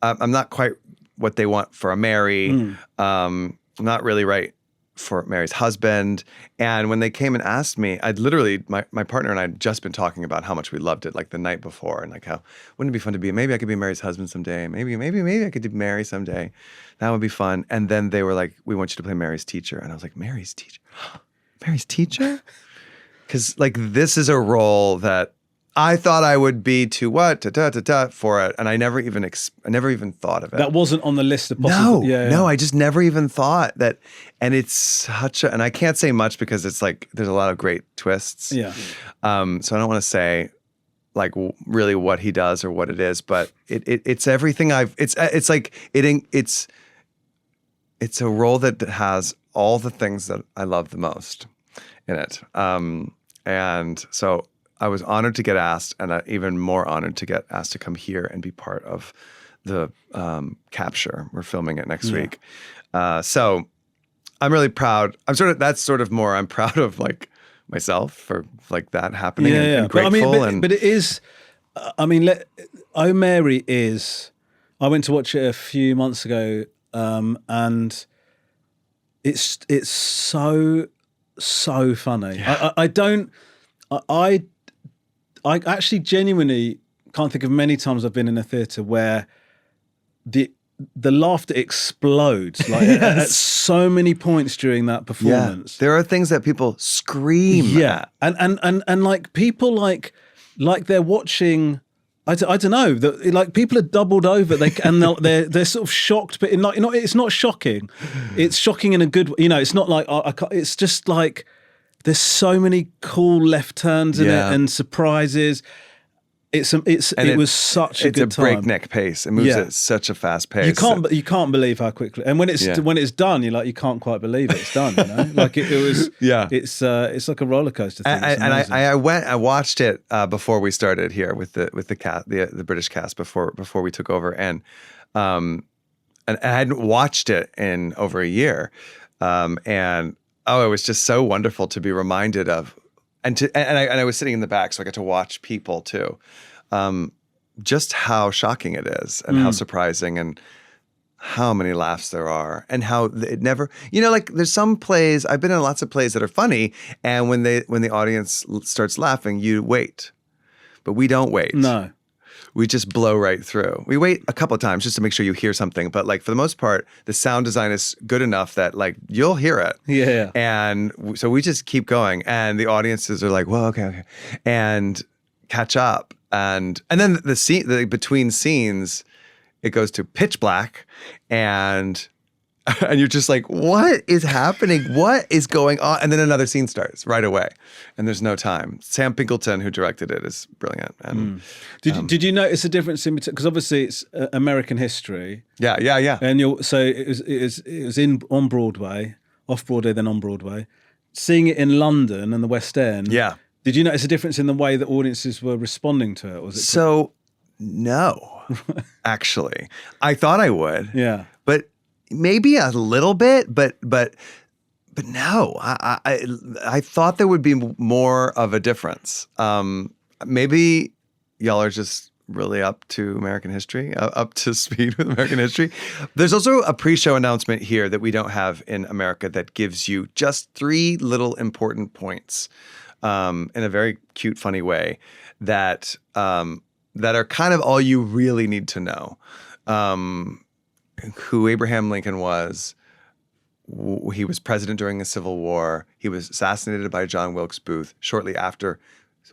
I'm not quite what they want for a Mary. I'm not really right for Mary's husband. And when they came and asked me, I'd literally, my partner and I had just been talking about how much we loved it, like the night before, and like how wouldn't it be fun to be, maybe I could be Mary's husband someday. Maybe I could do Mary someday. That would be fun. And then they were like, we want you to play Mary's teacher. And I was like, Mary's teacher? Mary's teacher? Because like this is a role that I thought I would be for it, and I never even thought of it. That wasn't on the list of possible. No, I just never even thought that. And it's such a, and I can't say much because it's like there's a lot of great twists. Yeah. So I don't want to say like really what he does or what it is, but it's everything it's a role that has all the things that I love the most in it. And so I was honored to get asked, and even more honored to get asked to come here and be part of the capture. We're filming it next week. So I'm really proud. That's sort of more, I'm proud of like myself for like that happening and grateful. But it is, I mean, Oh Mary is, I went to watch it a few months ago, and it's so funny. Yeah. I actually genuinely can't think of many times I've been in a theatre where the laughter explodes at so many points during that performance. Yeah. There are things that people scream at. And like people like they're watching. I don't know. Like people are doubled over. They're sort of shocked, but it's not shocking. It's shocking in a good. It's not like it's just like. There's so many cool left turns in it and surprises. It was such a good time. It's a breakneck pace. It moves at such a fast pace. You can't believe how quickly. And when it's done, you're like you can't quite believe it's done. Like it was. Yeah. It's like a roller coaster thing. I watched it before we started here with the cast, the British cast before we took over, and I hadn't watched it in over a year, and. Oh, it was just so wonderful to be reminded of, and I was sitting in the back, so I got to watch people too, just how shocking it is and how surprising, and how many laughs there are and how it never, like there's some plays, I've been in lots of plays that are funny, and when the audience starts laughing, you wait. But we don't wait. No. We just blow right through. We wait a couple of times just to make sure you hear something. But like for the most part, the sound design is good enough that like you'll hear it. Yeah. And so we just keep going, and the audiences are like, well, okay. And catch up. And then the between scenes, it goes to pitch black, and you're just like, what is happening? What is going on? And then another scene starts right away, and there's no time. Sam Pinkleton, who directed it, is brilliant. And Did you notice a difference in between? Because obviously it's American history. yeah. And so it was on Broadway, off Broadway, then on Broadway. Seeing it in London and the West End. Yeah. Did you notice a difference in the way that audiences were responding to it? Or was it So no, actually, I thought I would. Yeah. But maybe a little bit, but no. I thought there would be more of a difference. Maybe y'all are just really up to American history, up to speed with American history. There's also a pre-show announcement here that we don't have in America that gives you just 3 little important points in a very cute, funny way that are kind of all you really need to know. Who Abraham Lincoln was. He was president during the Civil War. He was assassinated by John Wilkes Booth shortly after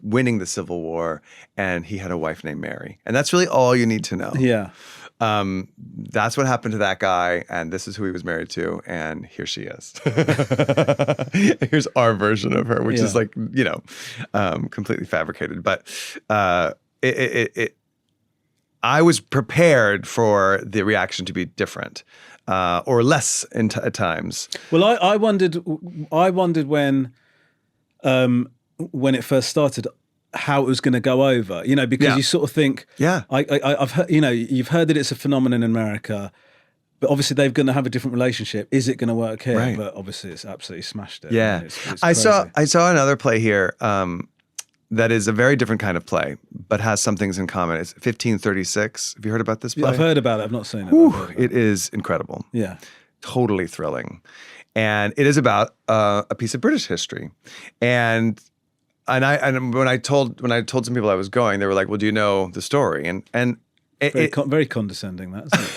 winning the Civil War, and he had a wife named Mary. And that's really all you need to know. Yeah. That's what happened to that guy, and this is who he was married to, and here she is. Here's our version of her, which is like, completely fabricated. But I was prepared for the reaction to be different, or less at times. Well, I wondered when it first started, how it was going to go over, because you sort of think, I've heard, you've heard that it's a phenomenon in America, but obviously they're going to have a different relationship. Is it going to work here? Right. But obviously it's absolutely smashed it. Yeah. It's I crazy. saw another play here that is a very different kind of play, but has some things in common. It's 1536. Have you heard about this play? Yeah, I've heard about it. I've not seen it. Whew, I've heard about it is incredible. Yeah. Totally thrilling. And it is about a piece of British history. And when I told some people I was going, they were like, "Well, do you know the story?" And Very condescending, that, isn't it?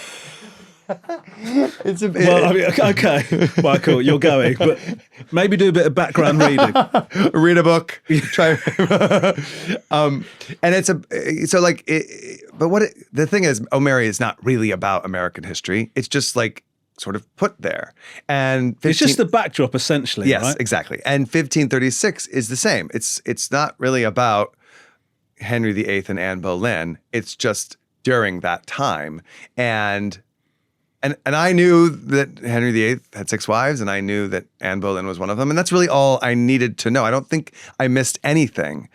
it's a bit. Well, I mean, okay. Well, cool. You're going, but maybe do a bit of background reading. Read a book. Try. And the thing is, Oh Mary is not really about American history. It's just like sort of put there, and It's just the backdrop, essentially. yes, right? exactly. And 1536 is the same. It's not really about Henry VIII and Anne Boleyn. It's just during that time, and I knew that Henry VIII had 6 wives, and I knew that Anne Boleyn was one of them, and that's really all I needed to know. I don't think I missed anything,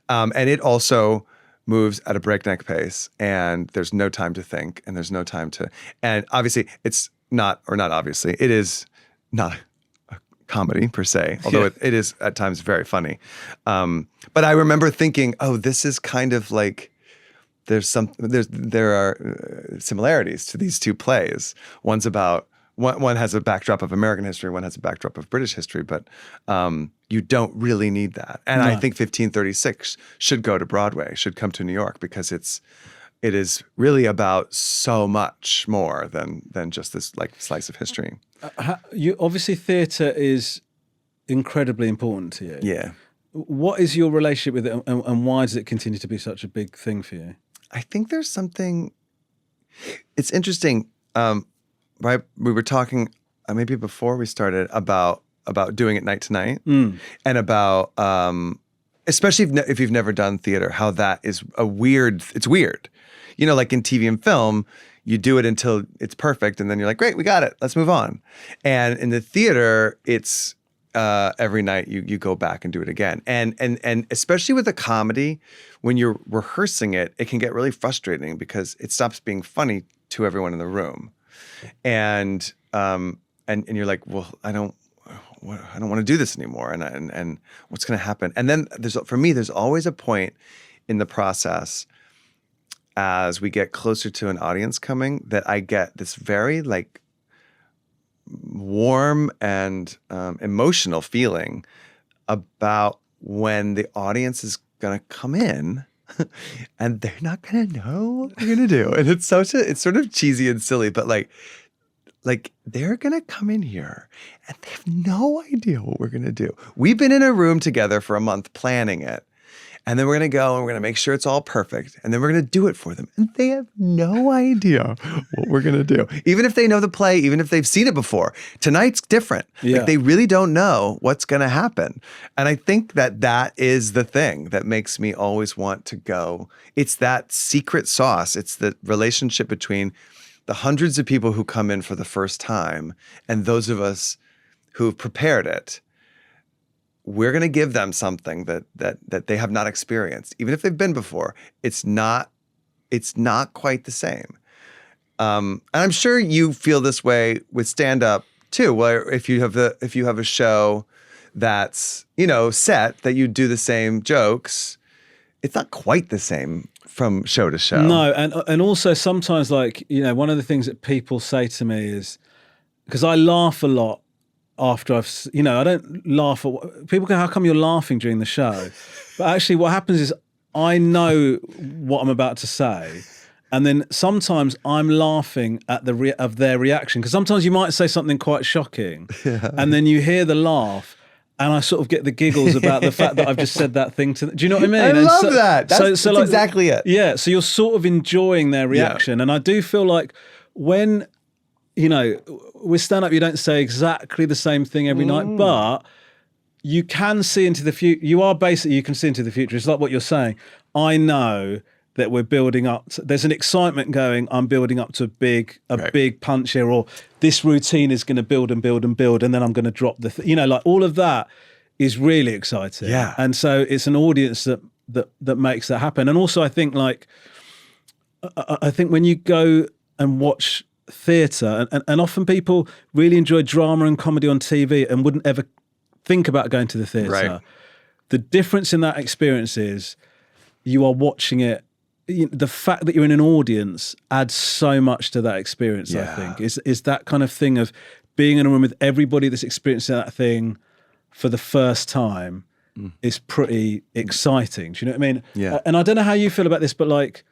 and it also moves at a breakneck pace, and there's no time to think, and there's no time to, and obviously it's not obviously, it is not a comedy per se, although it is at times very funny. But I remember thinking, oh, this is kind of like, there are similarities to these two plays. One's about, one has a backdrop of American history, one has a backdrop of British history, but you don't really need that. And I think 1536 should go to Broadway, should come to New York, because it is really about so much more than just this like slice of history. Obviously, theatre is incredibly important to you. Yeah. What is your relationship with it, and why does it continue to be such a big thing for you? I think there's something. It's interesting. Right, we were talking maybe before we started about doing it night to night, and about especially if you've never done theater, how that is it's weird. Like in TV and film, you do it until it's perfect, and then you're like, great, we got it, let's move on. And in the theater, it's every night you go back and do it again. And especially with a comedy, when you're rehearsing it, it can get really frustrating because it stops being funny to everyone in the room. And you're like, well, I don't want to do this anymore. And what's going to happen? And then there's always a point in the process as we get closer to an audience coming that I get this very like warm and emotional feeling about when the audience is gonna come in and they're not gonna know what we're gonna do. And it's sort of cheesy and silly, but like they're gonna come in here and they have no idea what we're gonna do. We've been in a room together for a month planning it. And then we're going to go and we're going to make sure it's all perfect. And then we're going to do it for them. And they have no idea what we're going to do. Even if they know the play, even if they've seen it before. Tonight's different. Yeah. Like they really don't know what's going to happen. And I think that is the thing that makes me always want to go. It's that secret sauce. It's the relationship between the hundreds of people who come in for the first time and those of us who've prepared it. We're going to give them something that they have not experienced, even if they've been before. It's not quite the same. And I'm sure you feel this way with stand-up too, where if you have a show that's, set that you do the same jokes, it's not quite the same from show to show. No, and also sometimes one of the things that people say to me is, because I laugh a lot after I don't laugh at people go, how come you're laughing during the show? But actually what happens is I know what I'm about to say. And then sometimes I'm laughing at of their reaction. Because sometimes you might say something quite shocking and then you hear the laugh and I sort of get the giggles about the fact that I've just said that thing to them. Do you know what I mean? I love that. That's exactly it. Yeah. So you're sort of enjoying their reaction. Yeah. And I do feel like when, with stand-up, you don't say exactly the same thing every night, but you can see into the future. You can see into the future. It's like what you're saying. I know that we're building up. There's an excitement going. I'm building up to a big punch here, or this routine is going to build and build and build, and then I'm going to drop all of that is really exciting. Yeah. And so it's an audience that makes that happen. And also, I think when you go and watch theatre, and often people really enjoy drama and comedy on TV and wouldn't ever think about going to the theatre. Right. The difference in that experience is you are watching it. The fact that you're in an audience adds so much to that experience. Yeah. I think is that kind of thing of being in a room with everybody that's experiencing that thing for the first time is pretty exciting. Do you know what I mean? Yeah. And I don't know how you feel about this, but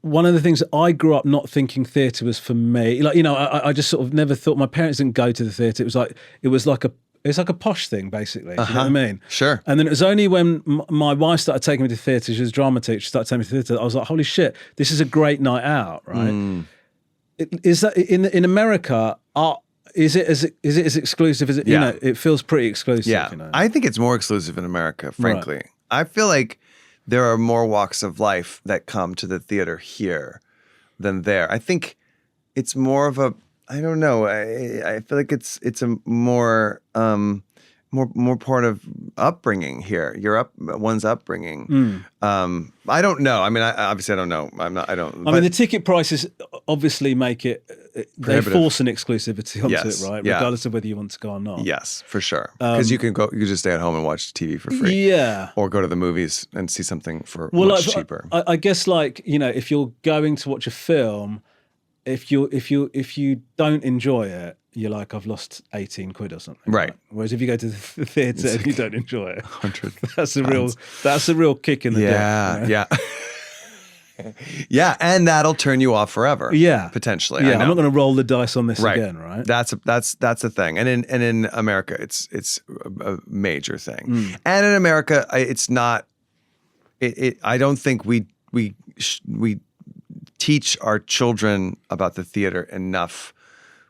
one of the things that I grew up not thinking theatre was for me, I just sort of never thought. My parents didn't go to the theatre. It was like a posh thing, basically. Do you know what I mean? Sure. And then it was only when my wife started taking me to theatre, she was a drama teacher, she started taking me to theatre, I was like, holy shit, this is a great night out, right? Is that in America? Is it as exclusive as it? Yeah. It feels pretty exclusive. Yeah, I think it's more exclusive in America. Frankly, right. I feel like there are more walks of life that come to the theater here than there. I think it's more of a, I don't know. I feel like it's a more part of upbringing here. One's upbringing. I don't know. I mean, obviously I don't know. I mean, the ticket prices obviously make it. They force an exclusivity onto it, right? Regardless of whether you want to go or not. Yes, for sure. Because you can just stay at home and watch TV for free. Yeah. Or go to the movies and see something for much cheaper. I guess if you're going to watch a film, if you don't enjoy it, you're like, I've lost 18 quid or something. Right. Whereas if you go to the theatre and you don't enjoy it, 100 that's a real kick in the dick. Yeah. Yeah, and that'll turn you off forever. Yeah, potentially. Yeah, I'm not going to roll the dice on this again, right? That's a thing, and in America, it's a major thing. And in America, it's not. I don't think we teach our children about the theater enough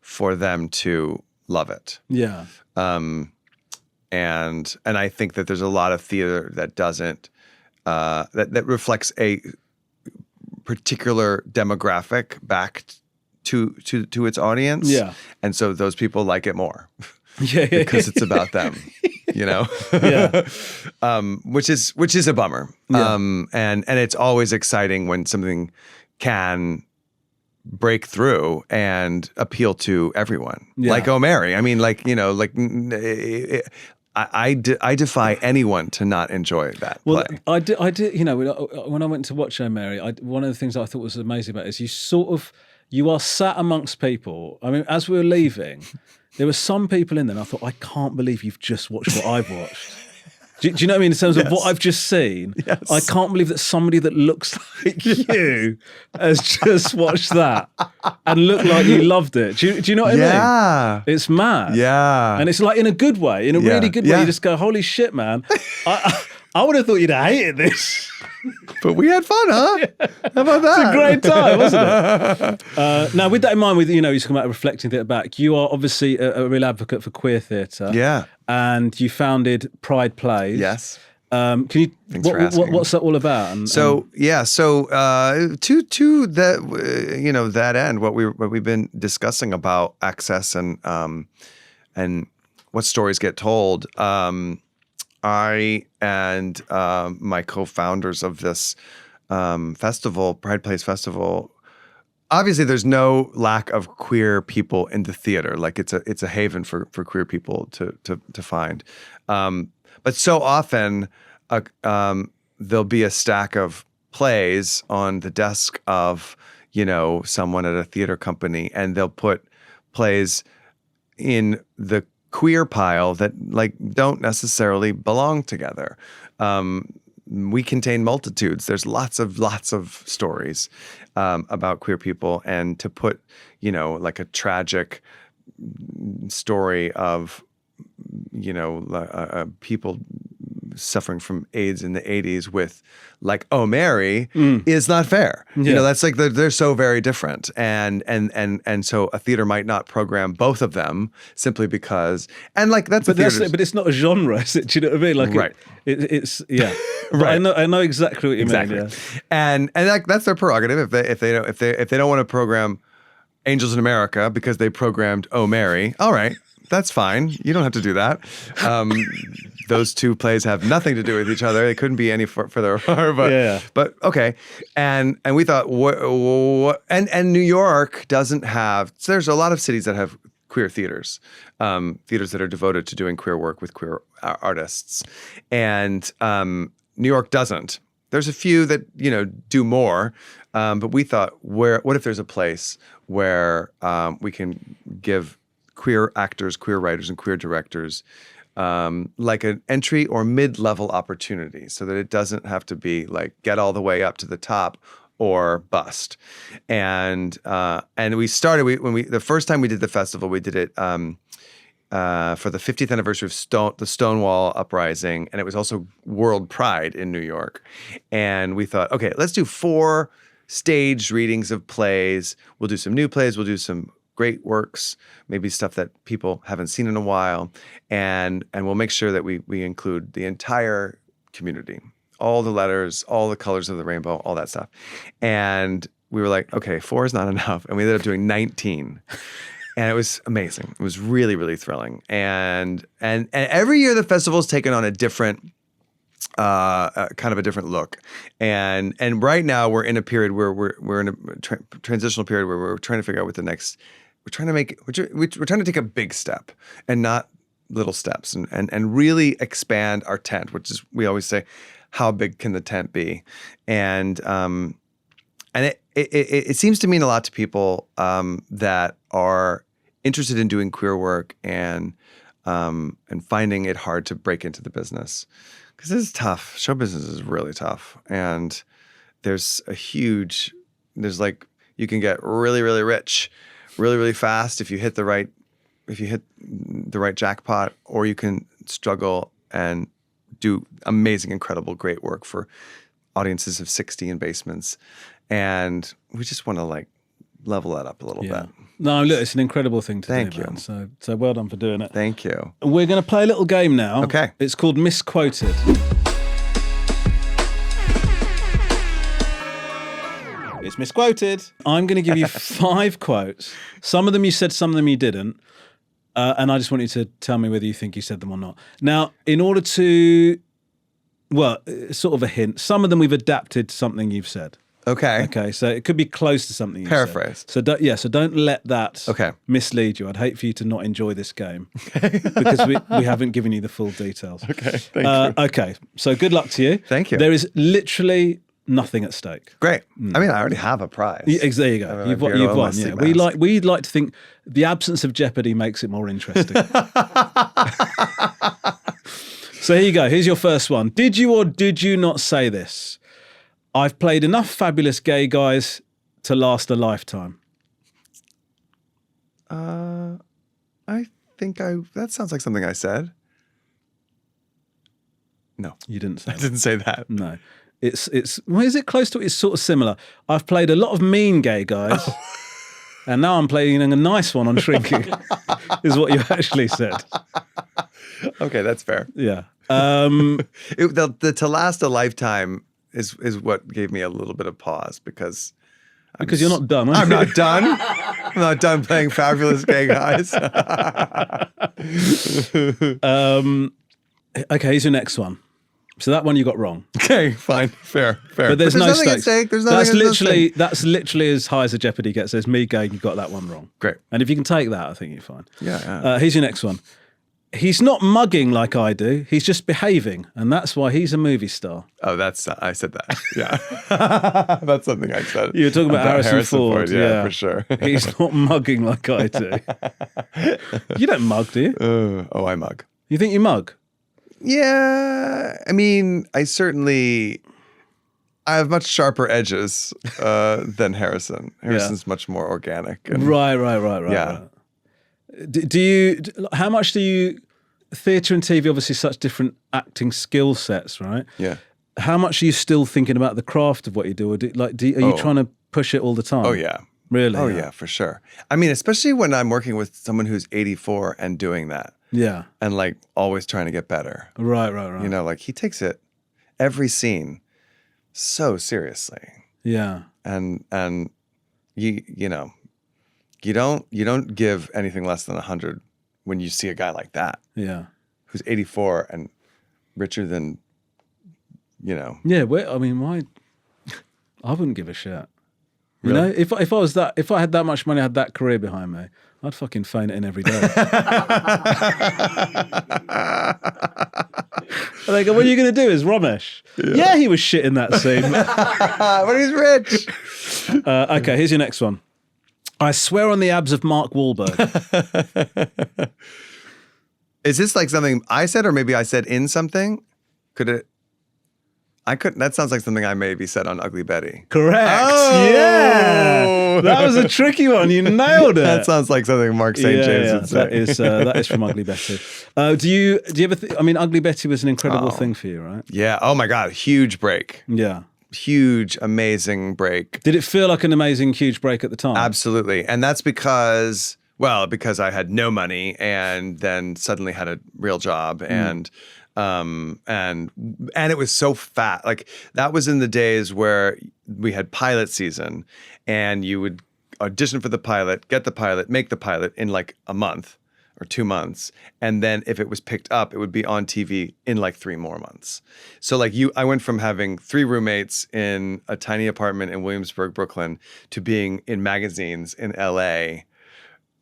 for them to love it. Yeah. And I think that there's a lot of theater that doesn't that reflects a particular demographic back to its audience. Yeah. And so those people like it more. Yeah. Because it's about them. Yeah. Which is a bummer. Yeah. And it's always exciting when something can break through and appeal to everyone. Yeah. Like O'Mary. I mean, I defy anyone to not enjoy that Well, play. I did. You know, when I went to watch Oh Mary, one of the things I thought was amazing about it is you are sat amongst people. I mean, as we were leaving, there were some people in there, and I thought, I can't believe you've just watched what I've watched. Do you know what I mean? In terms of what I've just seen, I can't believe that somebody that looks like you has just watched that and looked like you loved it. Do you know what I mean? Yeah. It's mad. Yeah. And it's like in a good way, in a really good way. Yeah. You just go, holy shit, man. I would have thought you'd have hated this. But we had fun, huh? How about that? It's a great time, wasn't it? Now, with that in mind, you're talking about reflecting theatre back, you are obviously a real advocate for queer theatre. Yeah. And you founded Pride Plays. Yes. Can you? Thanks for asking. What's that all about? To that that end, what we've been discussing about access and what stories get told. I and my co-founders of this festival, Pride Plays Festival. Obviously, there's no lack of queer people in the theater. Like it's a haven for queer people to find. But so often, there'll be a stack of plays on the desk of someone at a theater company, and they'll put plays in the queer pile that don't necessarily belong together. We contain multitudes. There's lots of stories about queer people, and to put, like a tragic story of, people suffering from AIDS in the 80s with Oh Mary is not fair. Yeah. That's they're so very different. And so a theater might not program both of them simply because, and but it's not a genre, is it? Do you know what I mean? Right. It's yeah. Right. I know exactly what you mean. Yeah. And that's their prerogative. If they don't want to program Angels in America because they programmed Oh Mary, all right, that's fine. You don't have to do that. Those two plays have nothing to do with each other. They couldn't be any further apart. But okay. And we thought, and New York doesn't have. So there's a lot of cities that have queer theaters, theaters that are devoted to doing queer work with queer artists, and New York doesn't. There's a few that do more, but we thought, what if there's a place where we can give queer actors, queer writers, and queer directors like an entry or mid-level opportunity, so that it doesn't have to be get all the way up to the top or bust. And we started the first time we did the festival, we did it for the 50th anniversary of the Stonewall Uprising, and it was also World Pride in New York. And we thought, okay, let's do 4 staged readings of plays. We'll do some new plays. We'll do some great works, maybe stuff that people haven't seen in a while, and we'll make sure that we include the entire community, all the letters, all the colors of the rainbow, all that stuff. And we were like, okay, 4 is not enough, and we ended up doing 19. And it was amazing. It was really, really thrilling. And every year the festival's taken on a different kind of a different look. And right now we're in a period where we're in a transitional period where we're trying to figure out what the next. We're trying to take a big step and not little steps, and really expand our tent, which is, we always say, how big can the tent be? And it seems to mean a lot to people that are interested in doing queer work and finding it hard to break into the business, because it's tough. Show business is really tough, and there's you can get really, really rich really, really fast if you hit the right jackpot, or you can struggle and do amazing, incredible, great work for audiences of 60 in basements. And we just want to level that up a little bit. No, look, it's an incredible thing to do. Thank you. Man. So well done for doing it. Thank you. We're going to play a little game now. Okay. It's called Misquoted. It's Misquoted. I'm going to give you 5 quotes. Some of them you said, some of them you didn't. And I just want you to tell me whether you think you said them or not. Now, in order to, sort of a hint, some of them we've adapted to something you've said. Okay. Okay, so it could be close to something you Paraphrase. said. So don't let that Okay. mislead you. I'd hate for you to not enjoy this game because we haven't given you the full details. Okay. Thank you. Okay, so good luck to you. Thank you. There is literally nothing at stake. Great. I mean, I already have a prize. There you go. I You've appear to won. almost Yeah. see We'd like to think the absence of jeopardy makes it more interesting. So here you go. Here's your first one. Did you or did you not say this? I've played enough fabulous gay guys to last a lifetime. I think that sounds like something I said. No, You didn't say I didn't say that. No. It's well, is it close to it? It's sort of similar. I've played a lot of mean gay guys. And now I'm playing a nice one on shrinking, is what you actually said. Okay, that's fair. Yeah. The to last a lifetime is what gave me a little bit of pause because You're not done. I'm not done. I'm not done playing fabulous gay guys. Okay, here's your next one. So that one you got wrong. Okay, fine, fair. But there's no nothing at stakes. stake. There's nothing. That's literally as high as a Jeopardy gets. There's me going, you got that one wrong. Great. And if you can take that, I think you're fine. Yeah. Here's your next one. He's not mugging like I do. He's just behaving, and that's why he's a movie star. Oh, I said that. Yeah, that's something I said. You were talking about Harrison Ford. Yeah, for sure. He's not mugging like I do. You don't mug, do you? I mug. You think you mug? Yeah, I mean, I have much sharper edges than Harrison. Harrison's much more organic. And, Right. Yeah. Right. How much do you, theatre and TV, obviously such different acting skill sets, right? Yeah. How much are you still thinking about the craft of what you do? Or are you trying to push it all the time? Oh, yeah. Really? Oh, yeah, for sure. I mean, especially when I'm working with someone who's 84 and doing that. Yeah. And like always trying to get better. Right. You know, like he takes it every scene so seriously. Yeah. And you know, you don't give anything less than 100 when you see a guy like that. Yeah. Who's 84 and richer than, you know. Yeah. Why? I wouldn't give a shit. You Really? know, if I had that much money, I had that career behind me, I'd fucking phone it in every day. And they go, what are you going to do? Is Romesh? Yeah, he was shit in that scene. But he's rich. Okay, here's your next one. I swear on the abs of Mark Wahlberg. Is this like something I said, or maybe I said in something? Could it? I couldn't. That sounds like something I maybe said on Ugly Betty. Correct. Oh! Yeah. That was a tricky one. You nailed it. That sounds like something Mark St. James would say. That is from Ugly Betty. Do you ever? Ugly Betty was an incredible thing for you, right? Yeah. Oh my God. Huge break. Yeah. Huge, amazing break. Did it feel like an amazing, huge break at the time? Absolutely. And that's because I had no money and then suddenly had a real job and it was so fat. Like that was in the days where we had pilot season and you would audition for the pilot, get the pilot, make the pilot in like a month or 2 months. And then if it was picked up, it would be on TV in like 3 more months. So like I went from having 3 roommates in a tiny apartment in Williamsburg, Brooklyn, to being in magazines in LA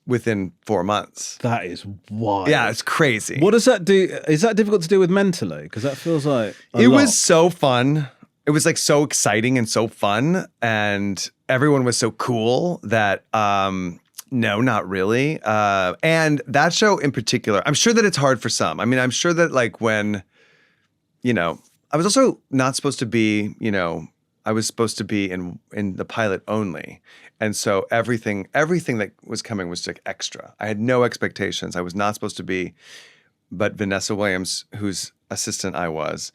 within 4 months. That is wild. Yeah, it's crazy. What does that do? Is that difficult to deal with mentally? Because that feels like It was so fun. It was like so exciting and so fun. And everyone was so cool that no, not really. And that show in particular, I'm sure that it's hard for some. I mean, I'm sure that like when, you know, I was also not supposed to be, you know, I was supposed to be in the pilot only. And so everything that was coming was like extra. I had no expectations. I was not supposed to be, but Vanessa Williams, whose assistant I was,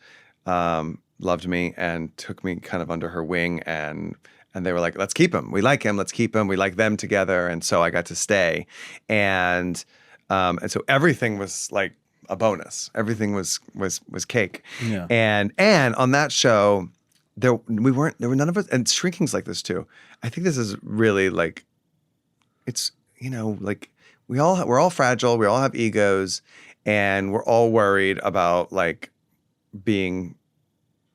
loved me and took me kind of under her wing and they were like, let's keep him. We like him. Let's keep him. We like them together. And so I got to stay. And so everything was like a bonus. Everything was cake. Yeah. And on that show, there were none of us, and Shrinking's like this too. I think this is really like, it's, you know, like we're all fragile. We all have egos and we're all worried about like being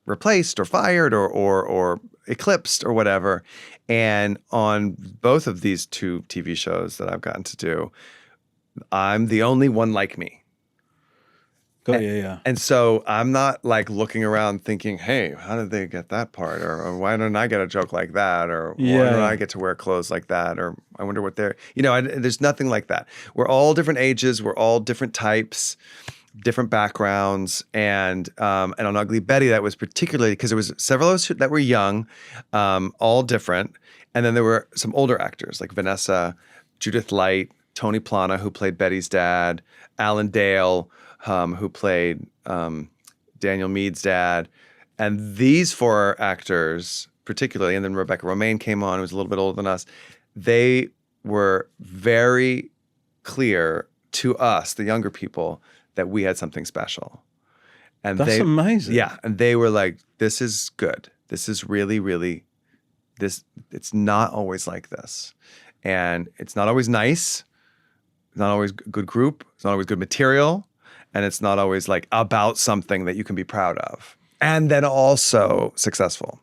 replaced or fired or eclipsed or whatever. And on both of these 2 TV shows that I've gotten to do, I'm the only one like me. Got you, yeah. And so I'm not like looking around thinking, hey, how did they get that part? Or why don't I get a joke like that? Or why don't I get to wear clothes like that? Or I wonder what they're, there's nothing like that. We're all different ages. We're all different types, different backgrounds. And on Ugly Betty, that was particularly because there was several of us that were young, all different. And then there were some older actors like Vanessa, Judith Light, Tony Plana, who played Betty's dad, Alan Dale, who played Daniel Meade's dad. And these 4 actors, particularly, and then Rebecca Romaine came on, who was a little bit older than us, they were very clear to us, the younger people, that we had something special. And That's amazing. Yeah. And they were like, this is good. This is really, really, it's not always like this. And it's not always nice. It's not always good group. It's not always good material. And it's not always like about something that you can be proud of. And then also successful.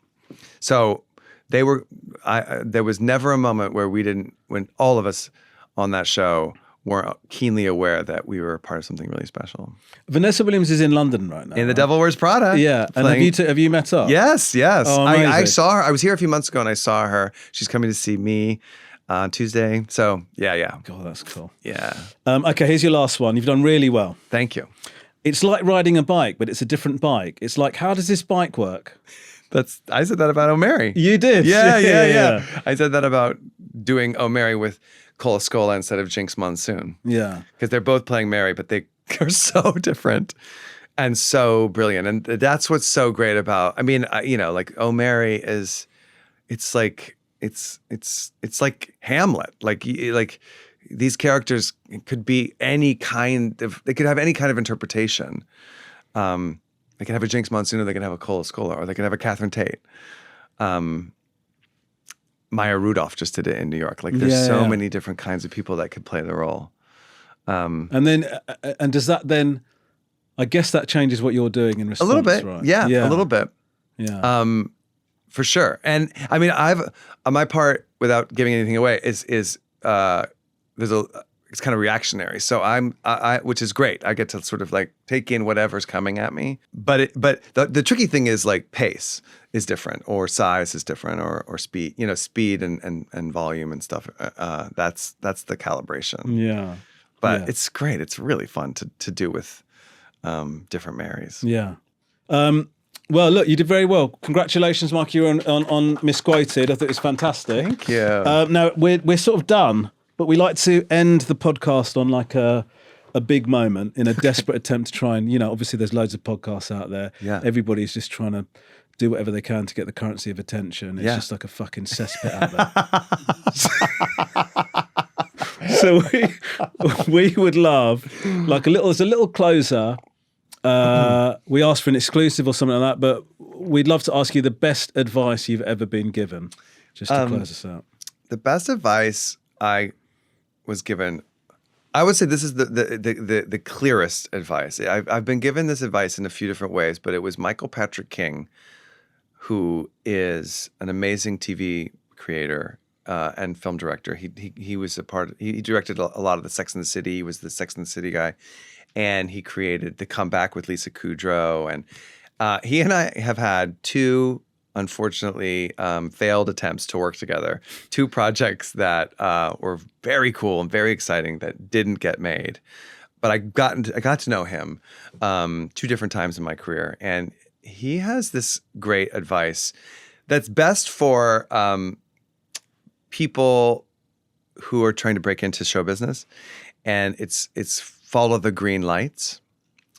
So there was never a moment where when all of us on that show weren't keenly aware that we were part of something really special. Vanessa Williams is in London right now. In The Devil Wears Prada. Yeah. And have you met up? Yes. Oh, I amazing. saw her. I was here a few months ago and I saw her. She's coming to see me on Tuesday. So yeah. God, that's cool. Yeah. Okay, here's your last one. You've done really well. Thank you. It's like riding a bike, but it's a different bike. It's like, how does this bike work? I said that about O'Mary. You did? Yeah. I said that about doing O'Mary with Cola Scola instead of Jinx Monsoon. Yeah. Because they're both playing Mary, but they are so different and so brilliant. And that's what's so great about, like O'Mary is, it's like Hamlet. Like these characters could be they could have any kind of interpretation. They could have a Jinx Monsoon, or they could have a Cola Scola, or they could have a Catherine Tate. Maya Rudolph just did it in New York. Like there's so many different kinds of people that could play the role. And does that then, I guess that changes what you're doing in response, a little bit, right? yeah, a little bit. Yeah. For sure. And I mean, on my part, without giving anything away, is it's kind of reactionary. So I which is great. I get to sort of like take in whatever's coming at me. But the tricky thing is like pace is different, or size is different, or speed. Speed and volume and stuff. That's the calibration. Yeah. But it's great. It's really fun to do with different Marys. Yeah. Well, look, you did very well. Congratulations, Mark. You were on Misquoted. I thought it was fantastic. Thank you. Now we're sort of done, but we like to end the podcast on like a big moment in a desperate attempt to try and, obviously there's loads of podcasts out there. Yeah. Everybody's just trying to do whatever they can to get the currency of attention. It's just like a fucking cesspit out there. So we would love like there's a little closer. We asked for an exclusive or something like that, but we'd love to ask you the best advice you've ever been given, just to close us out. The best advice I was given, I would say this is the clearest advice. I've been given this advice in a few different ways, but it was Michael Patrick King, who is an amazing TV creator and film director. He was he directed a lot of the Sex and the City. He was the Sex and the City guy. And he created The Comeback with Lisa Kudrow. And he and I have had two, unfortunately, failed attempts to work together. Two projects that were very cool and very exciting that didn't get made. But I got to know him two different times in my career. And he has this great advice that's best for people who are trying to break into show business. And it's follow the green lights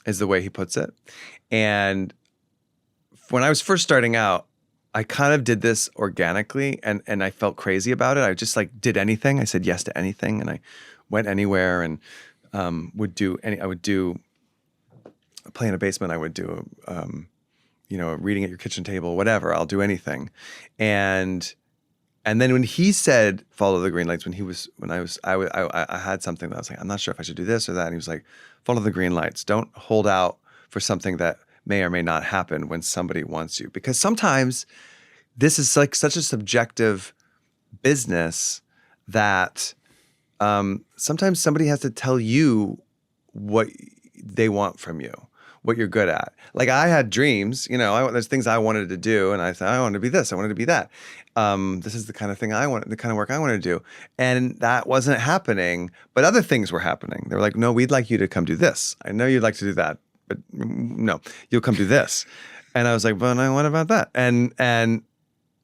is the way he puts it. And when I was first starting out, I kind of did this organically and I felt crazy about it. I just like did anything. I said yes to anything and I went anywhere and would play in a basement. I would do a reading at your kitchen table, whatever. I'll do anything. And then when he said follow the green lights, I had something that I was like, I'm not sure if I should do this or that. And he was like, follow the green lights. Don't hold out for something that may or may not happen when somebody wants you. Because sometimes this is like such a subjective business that sometimes somebody has to tell you what they want from you, what you're good at. Like I had dreams, there's things I wanted to do, and I thought I wanted to be this, I wanted to be that. This is the kind of thing the kind of work I want to do, and that wasn't happening. But other things were happening. They were like, no, we'd like you to come do this. I know you'd like to do that, but no, you'll come do this. And I was like, well, no, what about that? And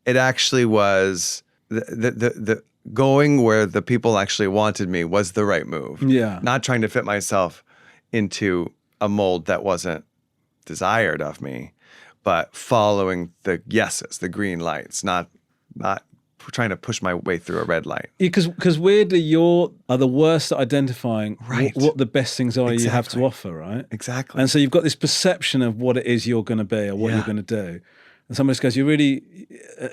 it actually was the going where the people actually wanted me was the right move. Yeah. Not trying to fit myself into a mold that wasn't desired of me, but following the yeses, the green lights, not trying to push my way through a red light. Yeah, because weirdly, you're the worst at identifying Right. what the best things are you have to Exactly. offer, right? Exactly. And so you've got this perception of what it is you're going to be or what Yeah. you're going to do. And somebody just goes, you really,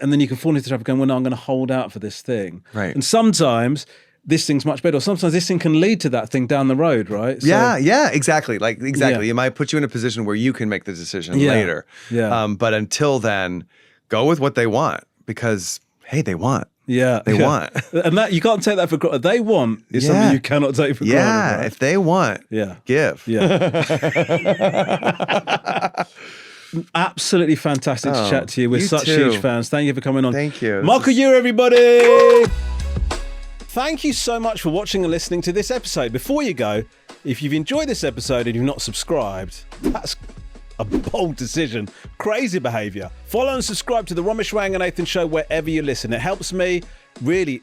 and then you can fall into the trap of going, well, no, I'm going to hold out for this thing. Right. And sometimes this thing's much better, or sometimes this thing can lead to that thing down the road, right? So, yeah, exactly. Yeah. It might put you in a position where you can make the decision Yeah. later. Yeah. But until then, go with what they want because, hey, they want. Yeah. They want. And that you can't take that for granted. They want is Yeah. something you cannot take for Yeah, granted. Right? if they want, Yeah. give. Yeah. Absolutely fantastic to Oh, chat to you. We're you such too. huge fans. Thank you for coming on. Thank you. This Michael is- Urie, everybody. Thank you so much for watching and listening to this episode. Before you go, if you've enjoyed this episode and you've not subscribed, that's a bold decision. Crazy behaviour. Follow and subscribe to the Romesh Ranganathan Show wherever you listen. It helps me, really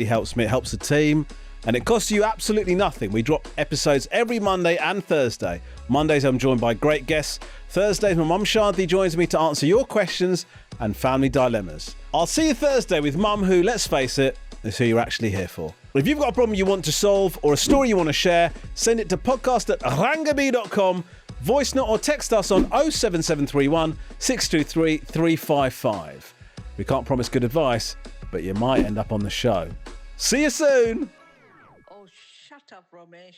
helps me. It helps the team. And it costs you absolutely nothing. We drop episodes every Monday and Thursday. Mondays I'm joined by great guests. Thursdays my mum Shanthi joins me to answer your questions and family dilemmas. I'll see you Thursday with mum who, let's face it, is who you're actually here for. If you've got a problem you want to solve or a story you want to share, send it to podcast@rangaby.com, voice note or text us on 07731 623 355. We can't promise good advice, but you might end up on the show. See you soon! Oh, shut up, Romesh.